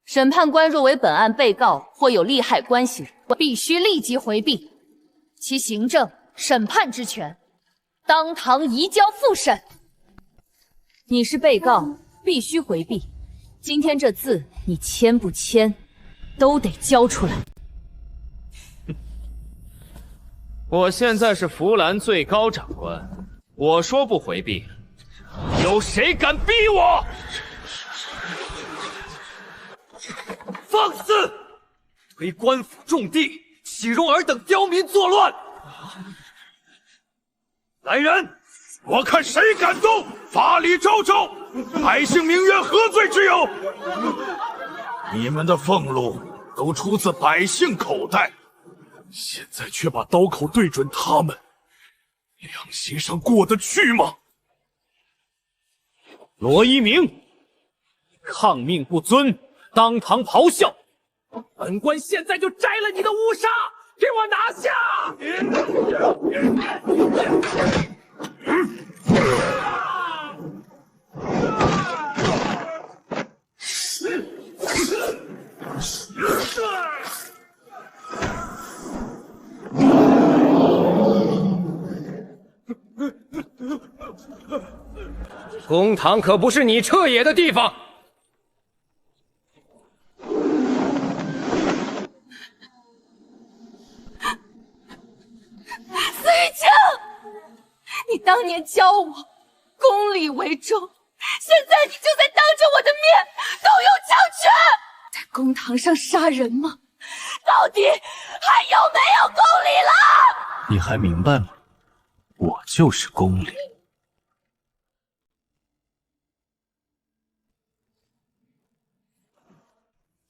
审判官若为本案被告或有利害关系人，
必须立即回避其行政、审判之权，当堂移交复审。
你是被告，必须回避。今天这字你签不签，都得交出来。
我现在是弗兰最高长官，我说不回避，有谁敢逼我？
放肆！推官府重地，岂容尔等刁民作乱！来人，
我看谁敢动！法理昭昭，百姓鸣冤，何罪之有？你们的俸禄都出自百姓口袋，现在却把刀口对准他们，良心上过得去吗？
罗一鸣，抗命不尊，当堂咆哮！本官现在就摘了你的乌纱，给我拿下！公堂可不是你彻野的地方。
司玉清，你当年教我公理为重，现在你就在当着我的面动用强权，在公堂上杀人吗？到底还有没有公理了？
你还明白吗？我就是公理。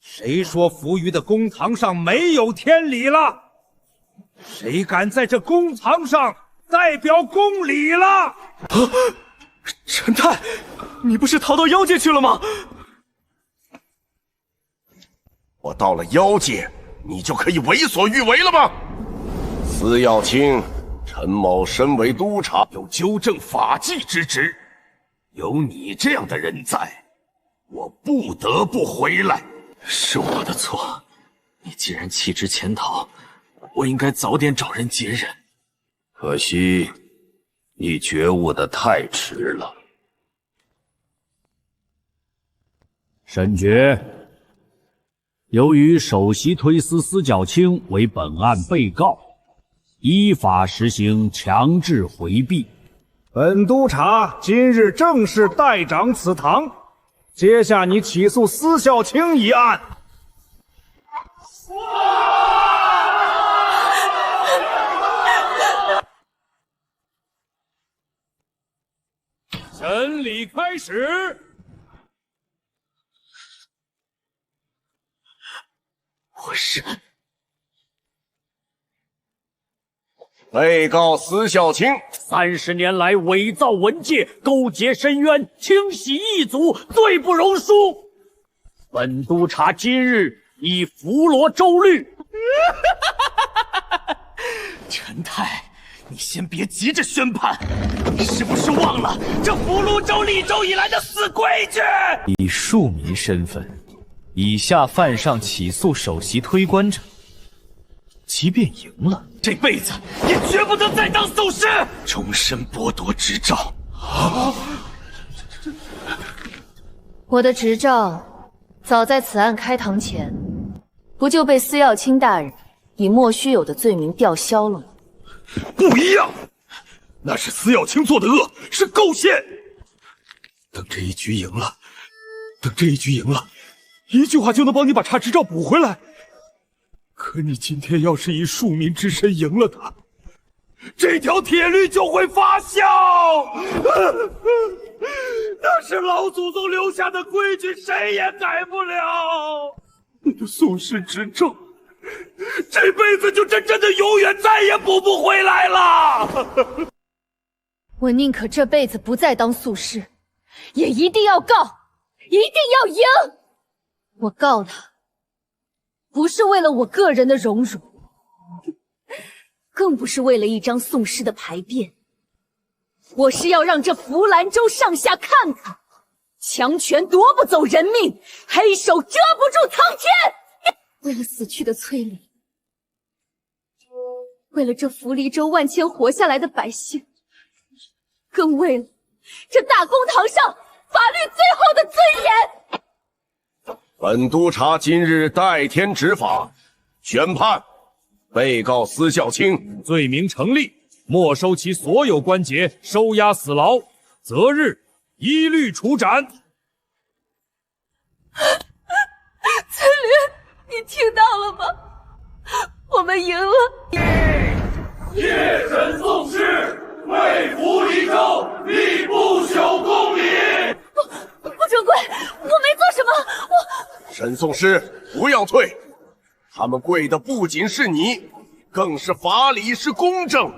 谁说扶余的公堂上没有天理了？谁敢在这公堂上代表公理了？
陈太，你不是逃到妖界去了吗？
我到了妖界，你就可以为所欲为了吗？司耀卿，陈某身为督察，有纠正法纪之职，有你这样的人在，我不得不回来。
是我的错，你既然弃职潜逃，我应该早点找人接任。
可惜，你觉悟的太迟了。
审决，由于首席推司司教卿为本案被告，依法实行强制回避。
本督察今日正式代掌此堂，接下你起诉司孝卿一案。
审理开始。
我是
被告司孝卿
30年来伪造文件，勾结申冤，清洗异族，罪不容恕。本督察今日以俘罗州律。
陈太，你先别急着宣判，你是不是忘了这福禄州立州以来的死规矩？
以庶民身份，以下犯上起诉首席推官者，即便赢了，
这辈子也绝不能再当宋师，
终身剥夺执照。
我的执照早在此案开堂前，不就被司耀卿大人以莫须有的罪名吊销了吗？
不一样，那是司耀卿做的恶，是构陷。
等这一局赢了，一句话就能帮你把差执照补回来。可你今天要是以庶民之身赢了他，这条铁律就会发酵。那是老祖宗留下的规矩，谁也改不了。你的宋氏执照，这辈子就真的永远再也补不回来了。
我宁可这辈子不再当宿士，也一定要告，一定要赢。我告他，不是为了我个人的荣辱，更不是为了一张宋诗的牌匾，我是要让这福兰州上下看看，强权夺不走人命，黑手遮不住苍天。为了死去的崔礼，为了这福黎州万千活下来的百姓，更为了这大公堂上法律最后的尊严。
本督察今日代天执法，宣判被告司孝卿
罪名成立，没收其所有关节，收押死牢，择日依律处斩。
司子莲，你听到了吗？我们赢了！
夜神宗师为扶离州立不朽公理。
不准跪！我没做什么，
沈宗师，不要退！他们跪的不仅是你，更是法理是公正。